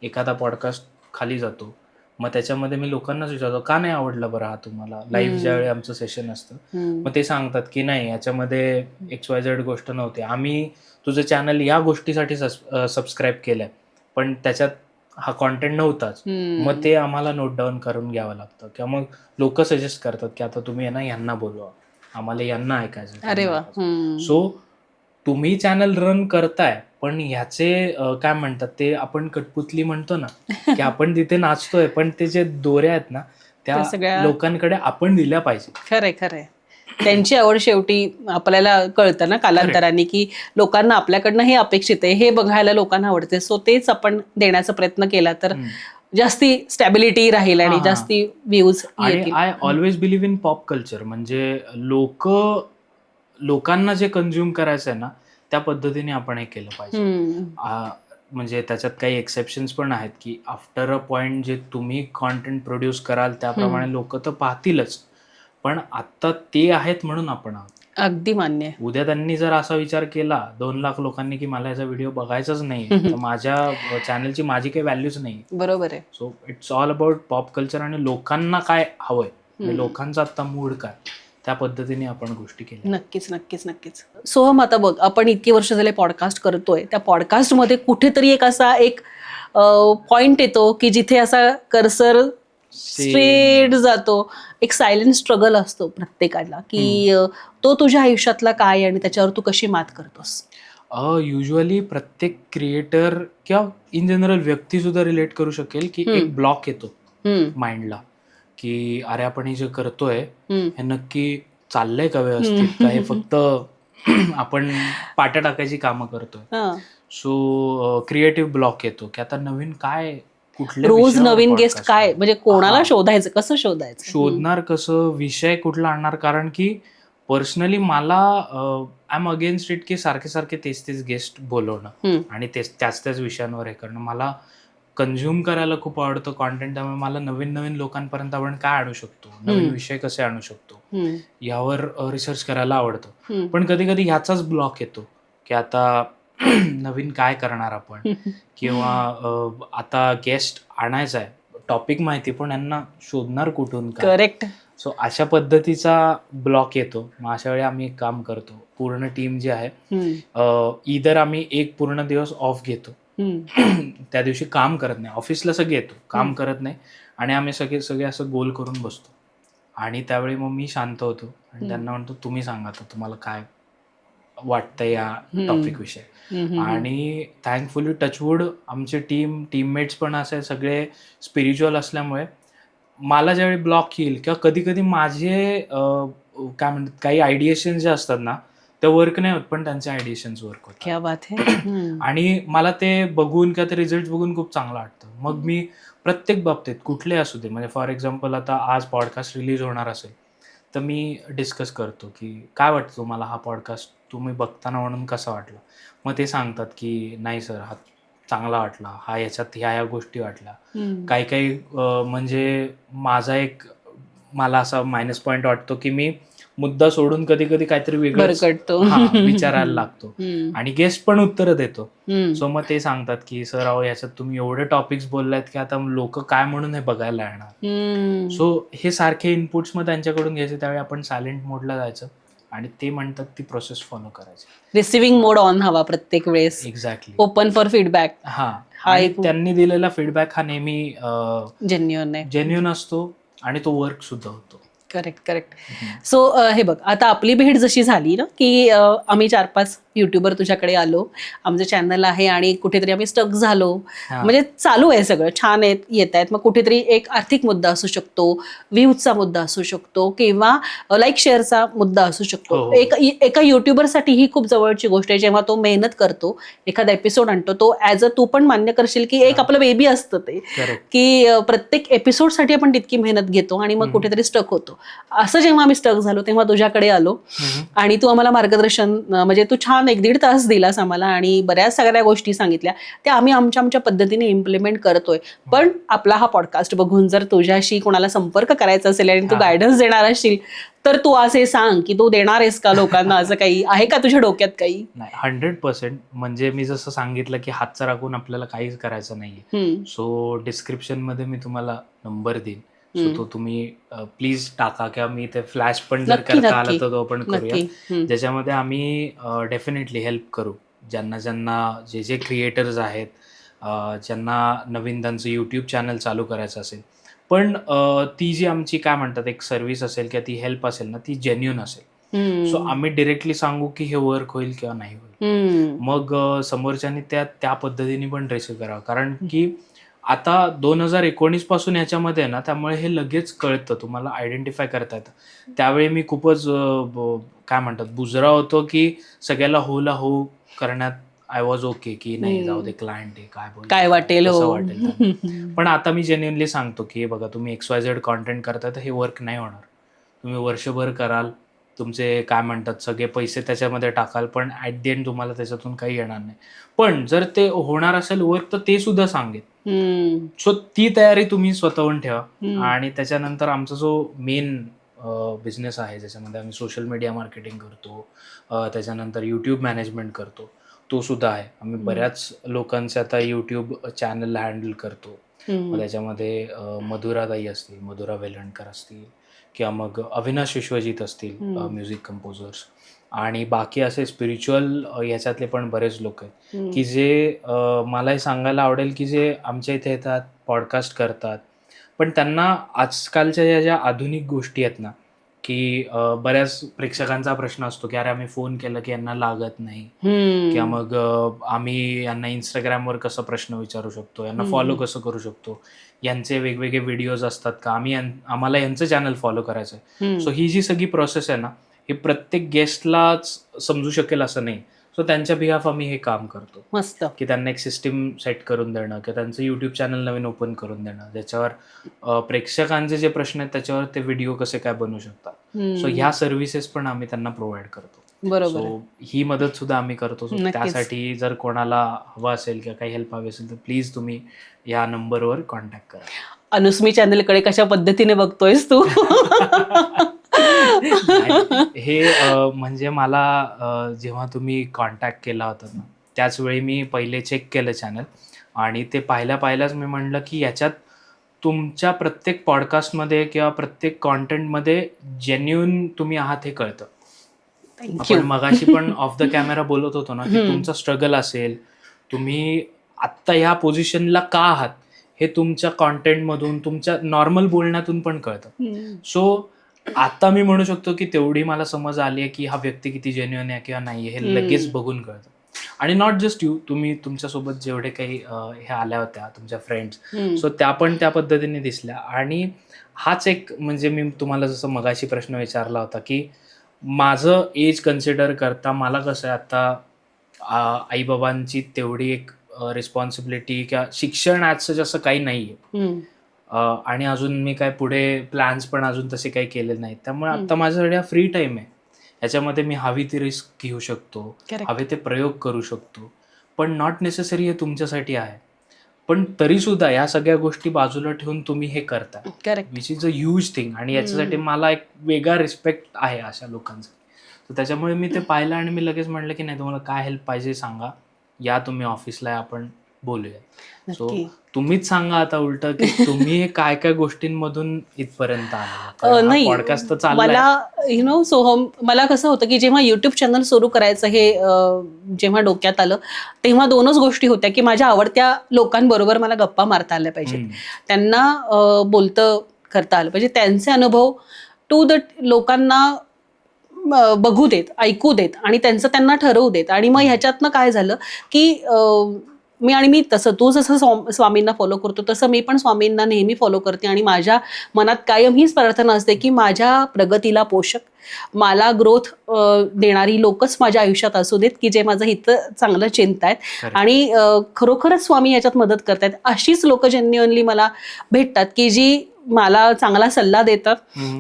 एखादा पॉडकास्ट खाली जातो, मग त्याच्यामध्ये मी लोकांनाच विचारतो का नाही आवडला बरं हा तुम्हाला. लाईव्ह ज्यावेळी आमचं सेशन असतं मग ते सांगतात की नाही याच्यामध्ये XYZ गोष्ट नव्हती, आम्ही तुझं चॅनल या गोष्टीसाठी सबस्क्राईब केलंय पण त्याच्यात हा कॉन्टेंट नव्हताच. मग ते आम्हाला नोट डाऊन करून घ्यावं लागतं किंवा मग लोक सजेस्ट करतात की आता तुम्ही ना यांना बोलवा, आम्हाला यांना ऐकायचं. अरे वा. सो तुम्ही चॅनल रन करताय पण ह्याचे काय म्हणतात ते आपण कठपुतली म्हणतो ना की आपण तिथे नाचतोय पण ते जे दोऱ्या आहेत ना त्या सगळ्या लोकांकडे आपण दिल्या पाहिजे. खरंय खरंय. त्यांची आवड शेवटी आपल्याला कळतं ना कालांतराने की लोकांना आपल्याकडनं हे अपेक्षित आहे, हे बघायला लोकांना आवडते. सो तेच आपण देण्याचा प्रयत्न केला तर जास्ती स्टॅबिलिटी राहील आणि जास्ती व्ह्यूज आणि I always believe in pop culture. म्हणजे लोकांना जे कन्झ्युम करायचं आहे ना त्या पद्धतीने आपण हे केलं पाहिजे. म्हणजे त्याच्यात काही एक्सेप्शन्स पण आहेत की आफ्टर अ पॉइंट जे तुम्ही कॉन्टेंट प्रोड्यूस कराल त्याप्रमाणे लोक तर पाहतीलच, पण आता ते आहेत म्हणून आपण आहोत. अगदी मान्य. उद्या त्यांनी जर असा विचार केला 2 लाख लोकांनी की मला याचा व्हिडिओ बघायचाच नाही तर माझ्या चॅनलची माझी काही व्हॅल्यूच नाही. बरोबर आहे. So it's all about pop culture आणि लोकांना काय हवंय, लोकांचा आता मूड काय, त्या पद्धतीने आपण गोष्टी केल्या. नक्कीच नक्कीच नक्कीच. सोहम, आता बघ आपण इतकी वर्ष झाले पॉडकास्ट करतोय, त्या पॉडकास्टमध्ये कुठेतरी एक असा एक पॉइंट येतो की जिथे असा कर्सर स्ट्रेट जातो, एक सायलेंट स्ट्रगल असतो प्रत्येकाला की तो तुझ्या आयुष्यातला काय आणि त्याच्यावर तू कशी मात करतोस? युजली प्रत्येक क्रिएटर किंवा इन जनरल व्यक्ती सुद्धा रिलेट करू शकेल की एक ब्लॉक येतो माइंडला की अरे आपण हे जे करतोय हे नक्की चाललंय का व्यवस्थित, का हे फक्त आपण पाट्या टाकायची कामं करतोय. सो क्रिएटिव्ह ब्लॉक येतो की आता नवीन काय, कुठल्या रोज नवीन गेस्ट काय, म्हणजे कोणाला शोधायचं, कसं शोधायचं, शोधणार कसं, विषय कुठला आणणार. कारण की पर्सनली मला आय एम अगेन्स्ट इट की सारखे सारखे तेच गेस्ट बोलवणं आणि त्याच विषयांवर हे करणं. मला कन्झ्युम करायला खूप आवडतं कॉन्टेंट, त्यामुळे मला नवीन नवीन लोकांपर्यंत आपण काय आणू शकतो, नवीन विषय कसे आणू शकतो यावर रिसर्च करायला आवडतं. पण कधी कधी ह्याचाच ब्लॉक येतो की आता नवीन काय करणार आपण, किंवा आता गेस्ट आणायचा आहे, टॉपिक माहिती पण यांना शोधणार कुठून काय. करेक्ट. सो अशा पद्धतीचा ब्लॉक येतो. मग अशा वेळी आम्ही एक काम करतो, पूर्ण टीम जी आहे इधर आम्ही एक पूर्ण दिवस ऑफ घेतो, त्या दिवशी काम करत नाही, ऑफिसला सगळे येतो, काम करत नाही आणि आम्ही सगळे असं गोल करून बसतो आणि त्यावेळी मग मी शांत होतो आणि त्यांना म्हणतो तुम्ही सांगा आता तुम्हाला काय वाटतं या टॉपिक विषयी. आणि थँकफुली टचवूड आमचे टीममेट्स पण असे सगळे स्पिरिच्युअल असल्यामुळे मला ज्यावेळी ब्लॉक येईल किंवा कधी कधी माझे काय म्हणतात काही आयडिएशन जे असतात ना ते वर्क नाही होत पण त्यांचे आयडिएशन्स वर्क होतात. क्या बात है. आणि मला ते बघून किंवा ते रिझल्ट बघून खूप चांगलं वाटतं. मग मी प्रत्येक बाबतीत कुठले असू दे, म्हणजे फॉर एक्झाम्पल आता आज पॉडकास्ट रिलीज होणार असेल तर मी डिस्कस करतो की काय वाटतं तुम्हाला, हा पॉडकास्ट तुम्ही बघताना म्हणून कसा वाटला. मग ते सांगतात की नाही सर हा चांगला वाटला, हा याच्यात ह्या गोष्टी वाटल्या. काही म्हणजे माझा एक मला असा मायनस पॉईंट वाटतो की मी मुद्दा सोडून कधी कधी काहीतरी वेगळं विचारायला लागतो आणि गेस्ट पण उत्तरं देतो. सो मग ते सांगतात की सर अहो याच्यात तुम्ही एवढे टॉपिक्स बोललायत की आता लोक काय म्हणून हे बघायला येणार. सो हे सारखे इनपुट्स मग त्यांच्याकडून घ्यायचे. त्यावेळी आपण सायलेंट मोडला जायचं आणि ते म्हणतात ती प्रोसेस फॉलो करायची. रिसिव्हिंग मोड ऑन हवा प्रत्येक वेळेस. एक्झॅक्टली. Open for feedback. आणि त्यांनी दिलेला फीडबॅक हा नेहमी जेन्युइन असतो आणि तो वर्क सुद्धा होतो. करेक्ट. सो हे बघ, आता आपली भेट जशी झाली ना, की आम्ही 4-5 युट्यूबर तुझ्याकडे आलो, आमचं चॅनल आहे आणि कुठेतरी आम्ही स्टक झालो. म्हणजे चालू आहे सगळं, छान येत आहेत. मग कुठेतरी एक आर्थिक मुद्दा असू शकतो, व्ह्यूजचा मुद्दा असू शकतो, किंवा लाईक शेअरचा मुद्दा असू शकतो. एका युट्यूबरसाठी ही खूप जवळची गोष्ट आहे. जेव्हा तो मेहनत करतो, एखादा एपिसोड आणतो, तो ॲज अ तू पण मान्य करशील की एक आपलं बेबी असतं ते, की प्रत्येक एपिसोडसाठी आपण तितकी मेहनत घेतो आणि मग कुठेतरी स्टक होतो. असं जेव्हा आम्ही स्टक झालो तेव्हा तुझ्याकडे आलो आणि तू आम्हाला मार्गदर्शन, म्हणजे तू छान 1-1.5 तास दिलास आम्हाला आणि बऱ्याच सगळ्या गोष्टी सांगितल्या, त्या आम्ही आमच्या पद्धतीने इम्प्लिमेंट करतोय. पण आपला हा पॉडकास्ट बघून जर तुझ्याशी कोणाला संपर्क करायचा असेल आणि तू गायडन्स देणार असशील तर तू असे सांग की तू देणार आहेस का लोकांना, असं काही आहे का तुझ्या डोक्यात काही? नाही, 100%. म्हणजे मी जसं सांगितलं की हातचा राखून आपल्याला काहीच करायचं नाहीये. सो डिस्क्रिप्शन मध्ये मी तुम्हाला नंबर देईन, सो तो तुम्ही प्लीज टाका, किंवा मी ते फ्लॅश पण जर करता आला तर तो आपण करूया, ज्याच्यामध्ये आम्ही डेफिनेटली हेल्प करू ज्यांना जे क्रिएटर्स आहेत, ज्यांना नवीन त्यांचं यूट्यूब चॅनल चालू करायचं असेल. पण ती जी आमची काय म्हणतात एक सर्व्हिस असेल किंवा ती हेल्प असेल ना, ती जेन्युइन असेल. सो आम्ही डिरेक्टली सांगू की हे वर्क होईल किंवा नाही होईल. मग समोरच्यानी त्या पद्धतीने पण रिसीव्ह करावं, कारण की आता 2019 पासून ह्याच्यामध्ये ना, त्यामुळे हे लगेच कळतं, तुम्हाला आयडेंटिफाय करता येतं. त्यावेळी मी खूपच काय म्हणतात बुजरा होतो की सगळ्याला होला हो करण्यात आय वॉज ओके, की नाही जाऊ दे, क्लायंट आहे, काय वाटेल, कसं वाटेल. पण आता मी जेन्युइनली सांगतो की बघा, तुम्ही XYZ कॉन्टेंट करताय तर हे वर्क नाही होणार. तुम्ही वर्षभर कराल, तुमचे काय म्हणतात सगळे पैसे त्याच्यामध्ये टाकाल, पण ॲट द एंड तुम्हाला त्याच्यातून काही येणार नाही. पण जर ते होणार असेल वर्क तर ते सुद्धा सांगेल. सो ती तयारी तुम्ही स्वतःहून ठेवा. आणि त्याच्यानंतर आमचा जो मेन बिझनेस आहे, ज्याच्यामध्ये आम्ही सोशल मीडिया मार्केटिंग करतो, त्याच्यानंतर यूट्यूब मॅनेजमेंट करतो, तो सुद्धा आहे. आम्ही बऱ्याच लोकांचे आता यूट्यूब चॅनल हँडल करतो. मग त्याच्यामध्ये मधुराताई असतील, मधुरा वेलणकर असतील, किंवा मग अविनाश विश्वजित असतील, म्युझिक कंपोजर्स, आणि बाकी असे स्पिरिच्युअल याच्यातले पण बरेच लोक आहेत की जे मलाही सांगायला आवडेल की जे आमच्या इथे येतात, पॉडकास्ट करतात, पण त्यांना आजकालच्या ज्या आधुनिक गोष्टी आहेत ना, की बऱ्याच प्रेक्षकांचा प्रश्न असतो की अरे आम्ही फोन केला की यांना लागत नाही, किंवा मग आम्ही यांना इंस्टाग्रामवर कसं प्रश्न विचारू शकतो, यांना फॉलो कसं करू शकतो, यांचे वेगवेगळे व्हिडिओज असतात का, आम्हाला यांचं चॅनल फॉलो करायचं आहे. सो ही जी सगळी प्रोसेस आहे ना, हे प्रत्येक गेस्टलाच समजू शकेल असं नाही. सो त्यांच्या बिहाफ आम्ही हे काम करतो, मस्त, की त्यांना एक सिस्टीम सेट करून देणं, किंवा त्यांचं यूट्यूब चॅनल नवीन ओपन करून देणं, ज्याच्यावर प्रेक्षकांचे जे प्रश्न आहेत त्याच्यावर ते व्हिडिओ कसे काय बनवू शकतात. सो ह्या सर्व्हिसेस पण आम्ही त्यांना प्रोव्हाइड करतो. बरोबर. सो ही मदत सुद्धा आम्ही करतो. त्यासाठी जर कोणाला हवं असेल किंवा काही हेल्प हवी असेल तर प्लीज तुम्ही या नंबरवर कॉन्टॅक्ट करा. अनुस्मी चॅनलकडे कशा पद्धतीने बघतोयस तू? हे म्हणजे मला जेव्हा तुम्ही कॉन्टॅक्ट केला होता ना, त्याच वेळी मी पहिले चेक केलं चॅनल, आणि ते पाहिल्याच मी म्हणलं की याच्यात तुमच्या प्रत्येक पॉडकास्टमध्ये किंवा प्रत्येक कॉन्टेंटमध्ये जेन्युइन तुम्ही आहात हे कळतं. आपण मगाशी पण ऑफ द कॅमेरा बोलत होतो ना की तुमचा स्ट्रगल असेल, तुम्ही आत्ता ह्या पोझिशनला का आहात हे तुमच्या कॉन्टेंटमधून, तुमच्या नॉर्मल बोलण्यातून पण कळतं. सो आता मी म्हणू शकतो की तेवढी मला समज आली आहे की हा व्यक्ती किती जेन्युइन आहे किंवा नाही हे लगेच बघून कळतं. आणि नॉट जस्ट यू, तुम्ही तुमच्यासोबत जेवढे काही हे आल्या होत्या तुमच्या फ्रेंड्स, सो त्या पण त्या पद्धतीने दिसल्या. आणि हाच एक म्हणजे मी तुम्हाला जसं मगाशी प्रश्न विचारला होता की माझं एज कन्सिडर करता मला कसं आहे, आता आईबाबांची तेवढी एक रिस्पॉन्सिबिलिटी किंवा शिक्षण ॲज असं काही नाही आहे, आणि अजून मी काय पुढे प्लॅन्स पण अजून तसे काही केले नाहीत. त्यामुळे आता माझ्याकडे फ्री टाईम आहे, याच्यामध्ये मी हवी ती रिस्क घेऊ शकतो, हवे ते प्रयोग करू शकतो. पण नॉट नेसेसरी हे तुमच्यासाठी आहे, पण तरीसुद्धा या सगळ्या गोष्टी बाजूला ठेवून तुम्ही हे करता, which is a huge thing. आणि याच्यासाठी मला एक वेगळा रिस्पेक्ट आहे अशा लोकांचा. तर त्याच्यामुळे मी ते पाहिलं आणि मी लगेच म्हटलं की नाही, तुम्हाला काय हेल्प पाहिजे सांगा, या तुम्ही ऑफिसला आपण बोलूया. सो तुम्हीच सांगा आता उलट की तुम्ही हे काय काय गोष्टींमधून इथपर्यंत आला. नाही, पॉडकास्ट तर चाललाय. मला सोहम, मला कसं होतं की जेव्हा युट्यूब चॅनल सुरू करायचं हे जेव्हा डोक्यात आलं तेव्हा दोनच गोष्टी होत्या की माझ्या आवडत्या लोकांबरोबर मला गप्पा मारता आल्या पाहिजे, त्यांना बोलतं करता आलं पाहिजे. त्यांचे अनुभव टू द लोकांना बघू देत, ऐकू देत आणि त्यांचं त्यांना ठरवू देत. आणि मग ह्याच्यातनं काय झालं की मी तसं तू जसं स्वामींना फॉलो करतो तसं मी पण स्वामींना नेहमी फॉलो करते. आणि माझ्या मनात कायम हीच प्रार्थना असते की माझ्या प्रगतीला पोषक, मला ग्रोथ देणारी लोकच माझ्या आयुष्यात असू देत की जे माझं हितं चांगलं चिंतायत आणि खरोखरच स्वामी याच्यात मदत करतायत. अशीच लोक जेन्युअनली मला भेटतात की जी मला चांगला सल्ला देतात,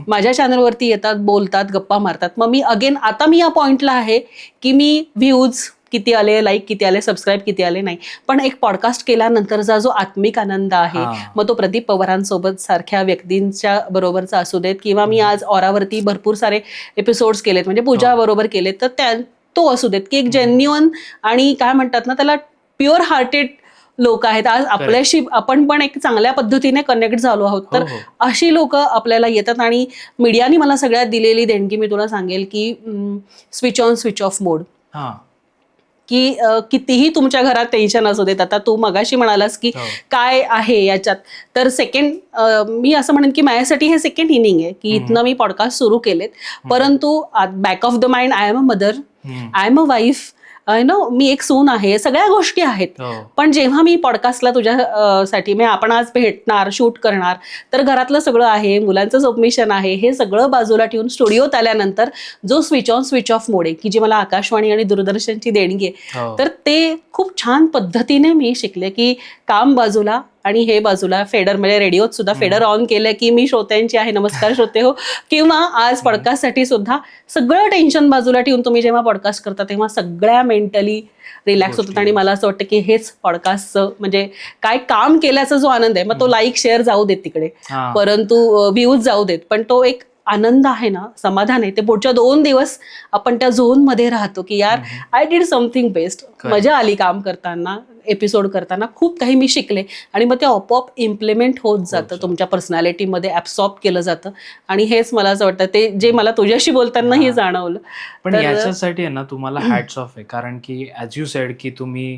माझ्या चॅनलवरती येतात, बोलतात, गप्पा मारतात. मग मी अगेन आता मी या पॉइंटला आहे की मी व्ह्यूज किती आले, लाईक किती आले, सबस्क्राईब किती आले नाही, पण एक पॉडकास्ट केल्यानंतरचा जो आत्मिक आनंद आहे, मग तो प्रदीप पवारांसोबत सारख्या व्यक्तींच्या बरोबरचा असू देत किंवा मी आज ऑरावरती भरपूर सारे एपिसोड्स केलेत, म्हणजे पूजा बरोबर केलेत, तर तो असू देत की एक जेन्युअन आणि काय म्हणतात ना त्याला प्युअर हार्टेड लोक आहेत. आज आपल्याशी आपण पण एक चांगल्या पद्धतीने कनेक्ट झालो आहोत. तर अशी लोक आपल्याला येतात. आणि मीडियाने मला सगळ्यात दिलेली देणगी मी तुला सांगेल की स्विच ऑन स्विच ऑफ मोड, की कितीही तुमच्या घरात टेन्शन असू देत. आता तू मगाशी म्हणालास की काय आहे याच्यात, तर मी असं म्हणेन की माझ्यासाठी हे सेकंड इनिंग आहे की इथनं मी पॉडकास्ट सुरू केलेत, परंतु back of the mind I am a mother, I am a wife, मी एक सून आहे, सगळ्या गोष्टी आहेत. पण जेव्हा मी पॉडकास्टला तुझ्यासाठी आपण आज भेटणार, शूट करणार, तर घरातलं सगळं आहे, मुलांचं सबमिशन आहे, हे सगळं बाजूला ठेवून स्टुडिओत आल्यानंतर जो स्विच ऑन स्विच ऑफ मोड आहे की जी मला आकाशवाणी आणि दूरदर्शनची देणगी आहे, तर ते खूप छान पद्धतीने मी शिकले की काम बाजूला आणि हे बाजूला, फेडर म्हणजे रेडिओत सुद्धा फेडर ऑन केलं की मी श्रोत्यांची आहे, नमस्कार श्रोते हो, किंवा आज पॉडकास्टसाठी सुद्धा सगळं टेन्शन बाजूला ठेवून तुम्ही जेव्हा पॉडकास्ट करता तेव्हा सगळ्या मेंटली रिलॅक्स होतात. आणि मला असं वाटतं की हेच पॉडकास्टचं म्हणजे काय काम केल्याचा जो आनंद आहे, मग तो लाईक शेअर जाऊ देत तिकडे, परंतु व्ह्यूज जाऊ देत, पण तो एक आनंद आहे ना, समाधान आहे, ते पुढच्या 2 दिवस आपण त्या झोन मध्ये राहतो की यार आय डिड समथिंग बेस्ट, मजा आली काम करताना, एपिसोड करताना खूप काही मी शिकले. आणि मग ते आपोआप इम्प्लिमेंट होत जातं, तुमच्या पर्सनॅलिटीमध्ये ॲब्सॉर्ब केलं जातं. आणि हेच मला असं वाटतं ते जे मला तुझ्याशी बोलतानाही जाणवलं. पण याच्यासाठी आहे ना तुम्हाला हॅट्स ऑफ आहे, कारण की ॲज यू सेड की तुम्ही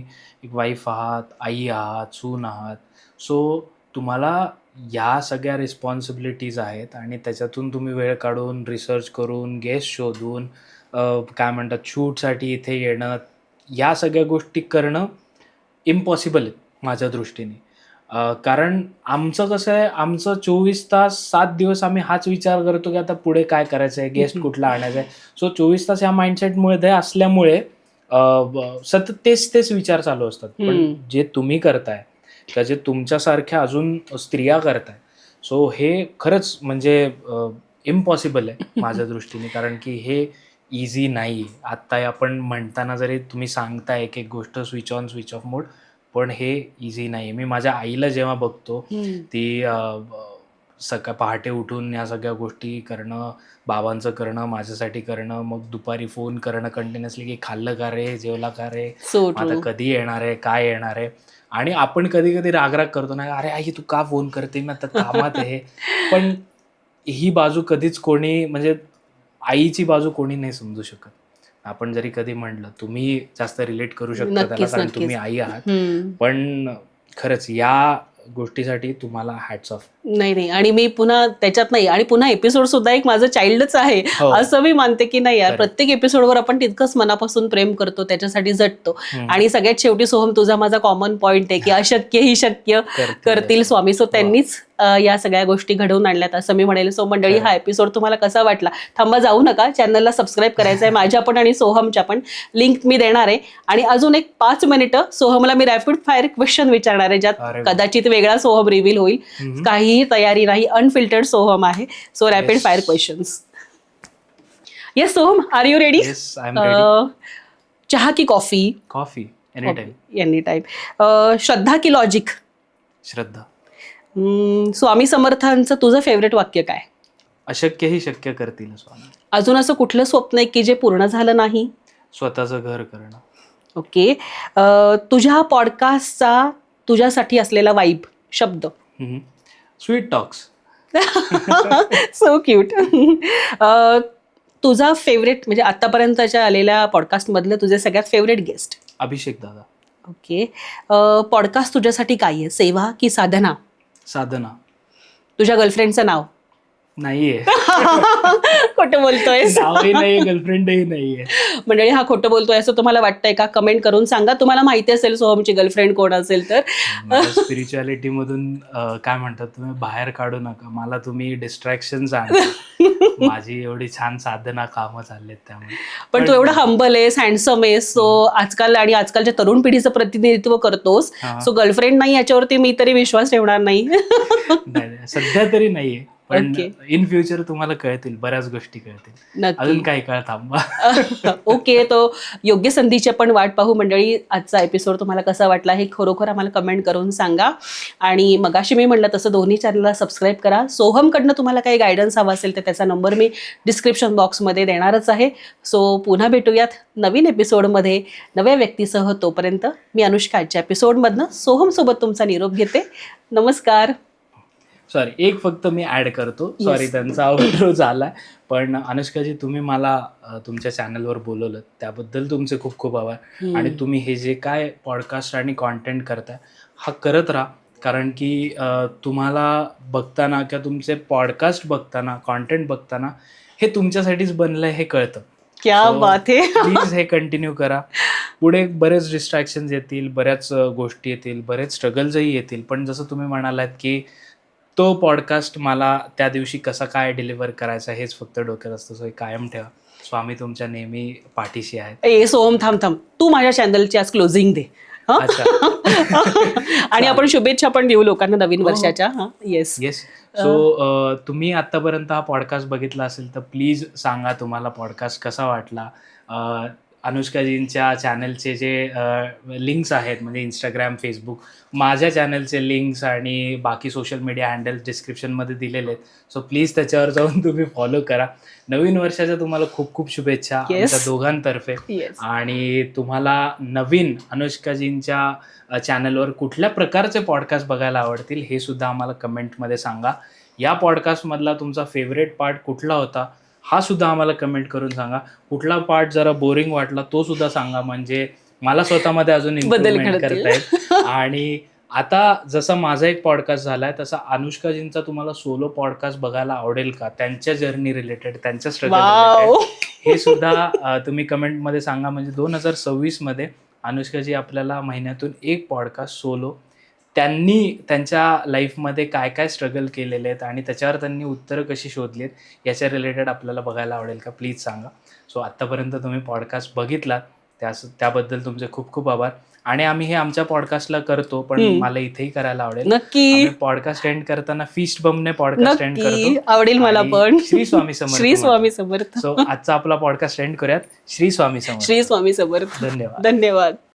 एक वाईफ आहात, आई आहात, सून आहात, सो तुम्हाला या सगळ्या रिस्पॉन्सिबिलिटीज आहेत आणि त्याच्यातून तुम्ही वेळ काढून रिसर्च करून, गेस्ट शोधून, काय म्हणतात, शूटसाठी इथे येणं, या सगळ्या गोष्टी करणं इम्पॉसिबल आहे माझ्या दृष्टीने. कारण आमचं कसं आहे, आमचं 24 तास 7 दिवस आम्ही हाच विचार करतो की आता पुढे काय करायचं आहे, गेस्ट कुठला आणायचा आहे. सो 24 तास या माइंडसेटमुळे असल्यामुळे सतत तेच विचार चालू असतात. पण जे तुम्ही करताय, त्याचे तुमच्यासारख्या अजून स्त्रिया करताय, सो हे खरंच म्हणजे इम्पॉसिबल आहे माझ्या दृष्टीने, कारण की हे इझी नाही. आत्ता आपण म्हणताना जरी तुम्ही सांगताय एक एक गोष्ट स्विच ऑन स्विच ऑफ मोड, पण हे इझी नाही. मी माझ्या आईला जेव्हा बघतो, ती पहाटे उठून या सगळ्या गोष्टी करणं, बाबांचं करणं, माझ्यासाठी करणं, मग दुपारी फोन करणं कंटिन्युअसली की खाल्लं का रे, जेवला का रे, आता कधी येणार आहे, काय येणार आहे. आणि आपण कधी कधी रागराग करतो ना, अरे आई तू का फोन करते, मी आता कामात आहे. पण ही बाजू कधीच कोणी, म्हणजे आईची बाजू कोणी नाही समजू शकत. आपण जरी कधी म्हटलं, तुम्ही जास्त रिलेट करू शकता त्याला कारण तुम्ही आई आहात, पण खरंच या गोष्टीसाठी तुम्हाला हॅट्स ऑफ. नाही आणि मी पुन्हा त्याच्यात नाही, आणि पुन्हा एपिसोड सुद्धा एक माझं चाइल्डच आहे असं मी मानते की नाही यार, प्रत्येक एपिसोडवर आपण तितकंच मनापासून प्रेम करतो, त्याच्यासाठी झटतो. आणि सगळ्यात शेवटी सोहम तुझा माझा कॉमन पॉइंट आहे की अशक्य ही शक्य करतील स्वामी. सो त्यांनीच या सगळ्या गोष्टी घडवून आणल्यात असं मी म्हणेल. सो मंडळी, हा एपिसोड तुम्हाला कसा वाटला, थांबा जाऊ नका, चॅनलला सबस्क्राईब करायचं आहे, माझ्या पण आणि सोहमच्या पण, लिंक मी देणार आहे. आणि अजून एक 5 मिनिटं सोहमला मी रॅपिड फायर क्वेश्चन विचारणार आहे, ज्यात कदाचित वेगळा सोहम रिव्हील होईल, काही तयारी नाही, अनफिल्टर्ड सोहम आहे. So rapid fire questions. Yes Soham, are you ready? Yes, I am ready. चहा की coffee? Coffee, any time. Any time. श्रद्धा की लॉजिक? श्रद्धा. स्वामी समर्थांचं तुझं फेवरेट वाक्य काय? अशक्य ही शक्य करतील स्वामी. अजून असं कुठलं स्वप्न आहे की जे पूर्ण झालं नाही? स्वतःचं घर करणं. ओके. तुझ्या पॉडकास्टचा तुझ्यासाठी असलेला वाईब शब्द? Sweet talks. So cute. तुझा फेवरेट म्हणजे आतापर्यंतच्या आलेल्या पॉडकास्ट मधलं तुझे सगळ्यात फेवरेट गेस्ट? अभिषेक दादा. ओके. पॉडकास्ट तुझ्यासाठी काय आहे, सेवा की साधना? साधना. तुझ्या गर्लफ्रेंडचं नाव? नाहीये. खोटं बोलतोय. नावही नाहीये, गर्लफ्रेंडही नाहीये. मंडळी, हा खोटं बोलतोय असं तुम्हाला वाटतंय का? कमेंट करून सांगा. तुम्हाला माहिती असेल सोहमची गर्लफ्रेंड कोण असेल तर. स्पिरिच्युअलिटी मधून काय म्हणतात तुम्ही, बाहेर काढू नका मला. तुम्ही डिस्ट्रॅक्शन आणता. माझी एवढी छान साधना कामं चाललेत त्यामुळे. पण तू एवढं हंबल आहेस, हँडसम आहेस, सो आजकाल आणि आजकालच्या तरुण पिढीचं प्रतिनिधित्व करतोस, सो गर्लफ्रेंड नाही याच्यावरती मी तरी विश्वास ठेवणार नाही. नाही, सध्या तरी नाहीये, पण Okay. इन फ्युचर तुम्हाला कळतील, बऱ्याच गोष्टी कळतील. अजून नक्की. काही काळ थांबा. ओके, तो योग्य संधीची आपण वाट पाहू. मंडळी, आजचा एपिसोड तुम्हाला कसा वाटला हे खरोखर आम्हाला कमेंट करून सांगा. आणि मगाशी मी म्हटलं तसं दोन्ही चॅनलला सबस्क्राईब करा. सोहमकडनं तुम्हाला काही गायडन्स हवा असेल तर त्याचा नंबर मी डिस्क्रिप्शन बॉक्समध्ये देणारच आहे. सो पुन्हा भेटूयात नवीन एपिसोडमध्ये नव्या व्यक्तीसह. तोपर्यंत मी अनुष्का आजच्या एपिसोडमधनं सोहमसोबत तुमचा निरोप घेते. नमस्कार. सॉरी, एक फक्त मी ऍड करतो. सॉरी, त्यांचा आउटरो झाला. पण अनुष्काजी, तुम्ही मला तुमच्या चॅनलवर बोलवलं त्याबद्दल तुमचे खूप खूप आभार. आणि तुम्ही हे जे काय पॉडकास्ट आणि कॉन्टेंट करताय हा करत राहा. कारण की तुम्हाला बघताना किंवा तुमचे पॉडकास्ट बघताना, कॉन्टेंट बघताना हे तुमच्यासाठीच बनलंय हे कळतं. क्या बात है. प्लीज हे कंटिन्यू करा. पुढे बरेच डिस्ट्रॅक्शन्स येतील, बऱ्याच गोष्टी येतील, बरेच स्ट्रगल्सही येतील. पण जसं तुम्ही म्हणालात की तो पॉडकास्ट मला त्या दिवशी कसा काय डिलिव्हर करायचा हेच फक्त डोक्यात असतं. सो कायम ठेवा. स्वामी तुमच्या नेहमी पाठीशी आहेत. ए सोहम, थांब. तू माझ्या चॅनलची आज क्लोजिंग दे. हं? आणि आपण शुभेच्छा पण देऊ लोकांना नवीन वर्षाच्या. येस. सो तुम्ही आतापर्यंत हा पॉडकास्ट बघितला असेल तर प्लीज सांगा तुम्हाला पॉडकास्ट कसा वाटला. अनुष्काजींच्या चॅनलचे जे लिंक्स आहेत, म्हणजे इंस्टाग्राम, फेसबुक, माझ्या चॅनलचे लिंक्स आणि बाकी सोशल मीडिया हँडल्स डिस्क्रिप्शनमध्ये दिलेले आहेत. सो प्लीज त्याच्यावर जाऊन तुम्ही फॉलो करा. नवीन वर्षाच्या तुम्हाला खूप खूप शुभेच्छा आमच्या दोघांतर्फे. आणि तुम्हाला नवीन अनुष्काजींच्या चॅनलवर कुठल्या प्रकारचे पॉडकास्ट बघायला आवडतील हे सुद्धा आम्हाला कमेंटमध्ये सांगा. या पॉडकास्टमधला तुमचा फेवरेट पार्ट कुठला होता हा सुद्धा आम्हाला कमेंट करून सांगा. कुठला पार्ट जरा बोरिंग वाटला तो सुद्धा सांगा, म्हणजे मला स्वतःमध्ये अजून इम्प्रूव्हमेंट करता येईल. आणि आता जसा माझा एक पॉडकास्ट झालाय तसा अनुष्काजींचा तुम्हाला सोलो पॉडकास्ट बघायला आवडेल का, त्यांच्या जर्नी रिलेटेड, त्यांच्या स्ट्रगल रिलेटेड, हे सुद्धा तुम्ही कमेंटमध्ये सांगा. म्हणजे 2026 मध्ये अनुष्काजी आपल्याला महिन्यातून एक पॉडकास्ट सोलो, त्यांनी त्यांच्या लाईफमध्ये काय काय स्ट्रगल केलेले आहेत आणि त्याच्यावर त्यांनी उत्तरं कशी शोधली आहेत याच्या रिलेटेड आपल्याला बघायला आवडेल का, प्लीज सांगा. सो आत्तापर्यंत तुम्ही पॉडकास्ट बघितलात त्याबद्दल तुमचे खूप खूप आभार. आणि आम्ही हे आमच्या पॉडकास्टला करतो, पण मला इथेही करायला आवडेल. नक्की. पॉडकास्ट एंड करताना फिस्ट बमने पॉडकास्ट एंड करतो. आवडेल मला पण. श्री स्वामी समर्थ. श्री स्वामी समर्थ. सो आजचा आपला पॉडकास्ट एंड करूयात. श्री स्वामी समर्थ. श्री स्वामी समर्थ. धन्यवाद. धन्यवाद.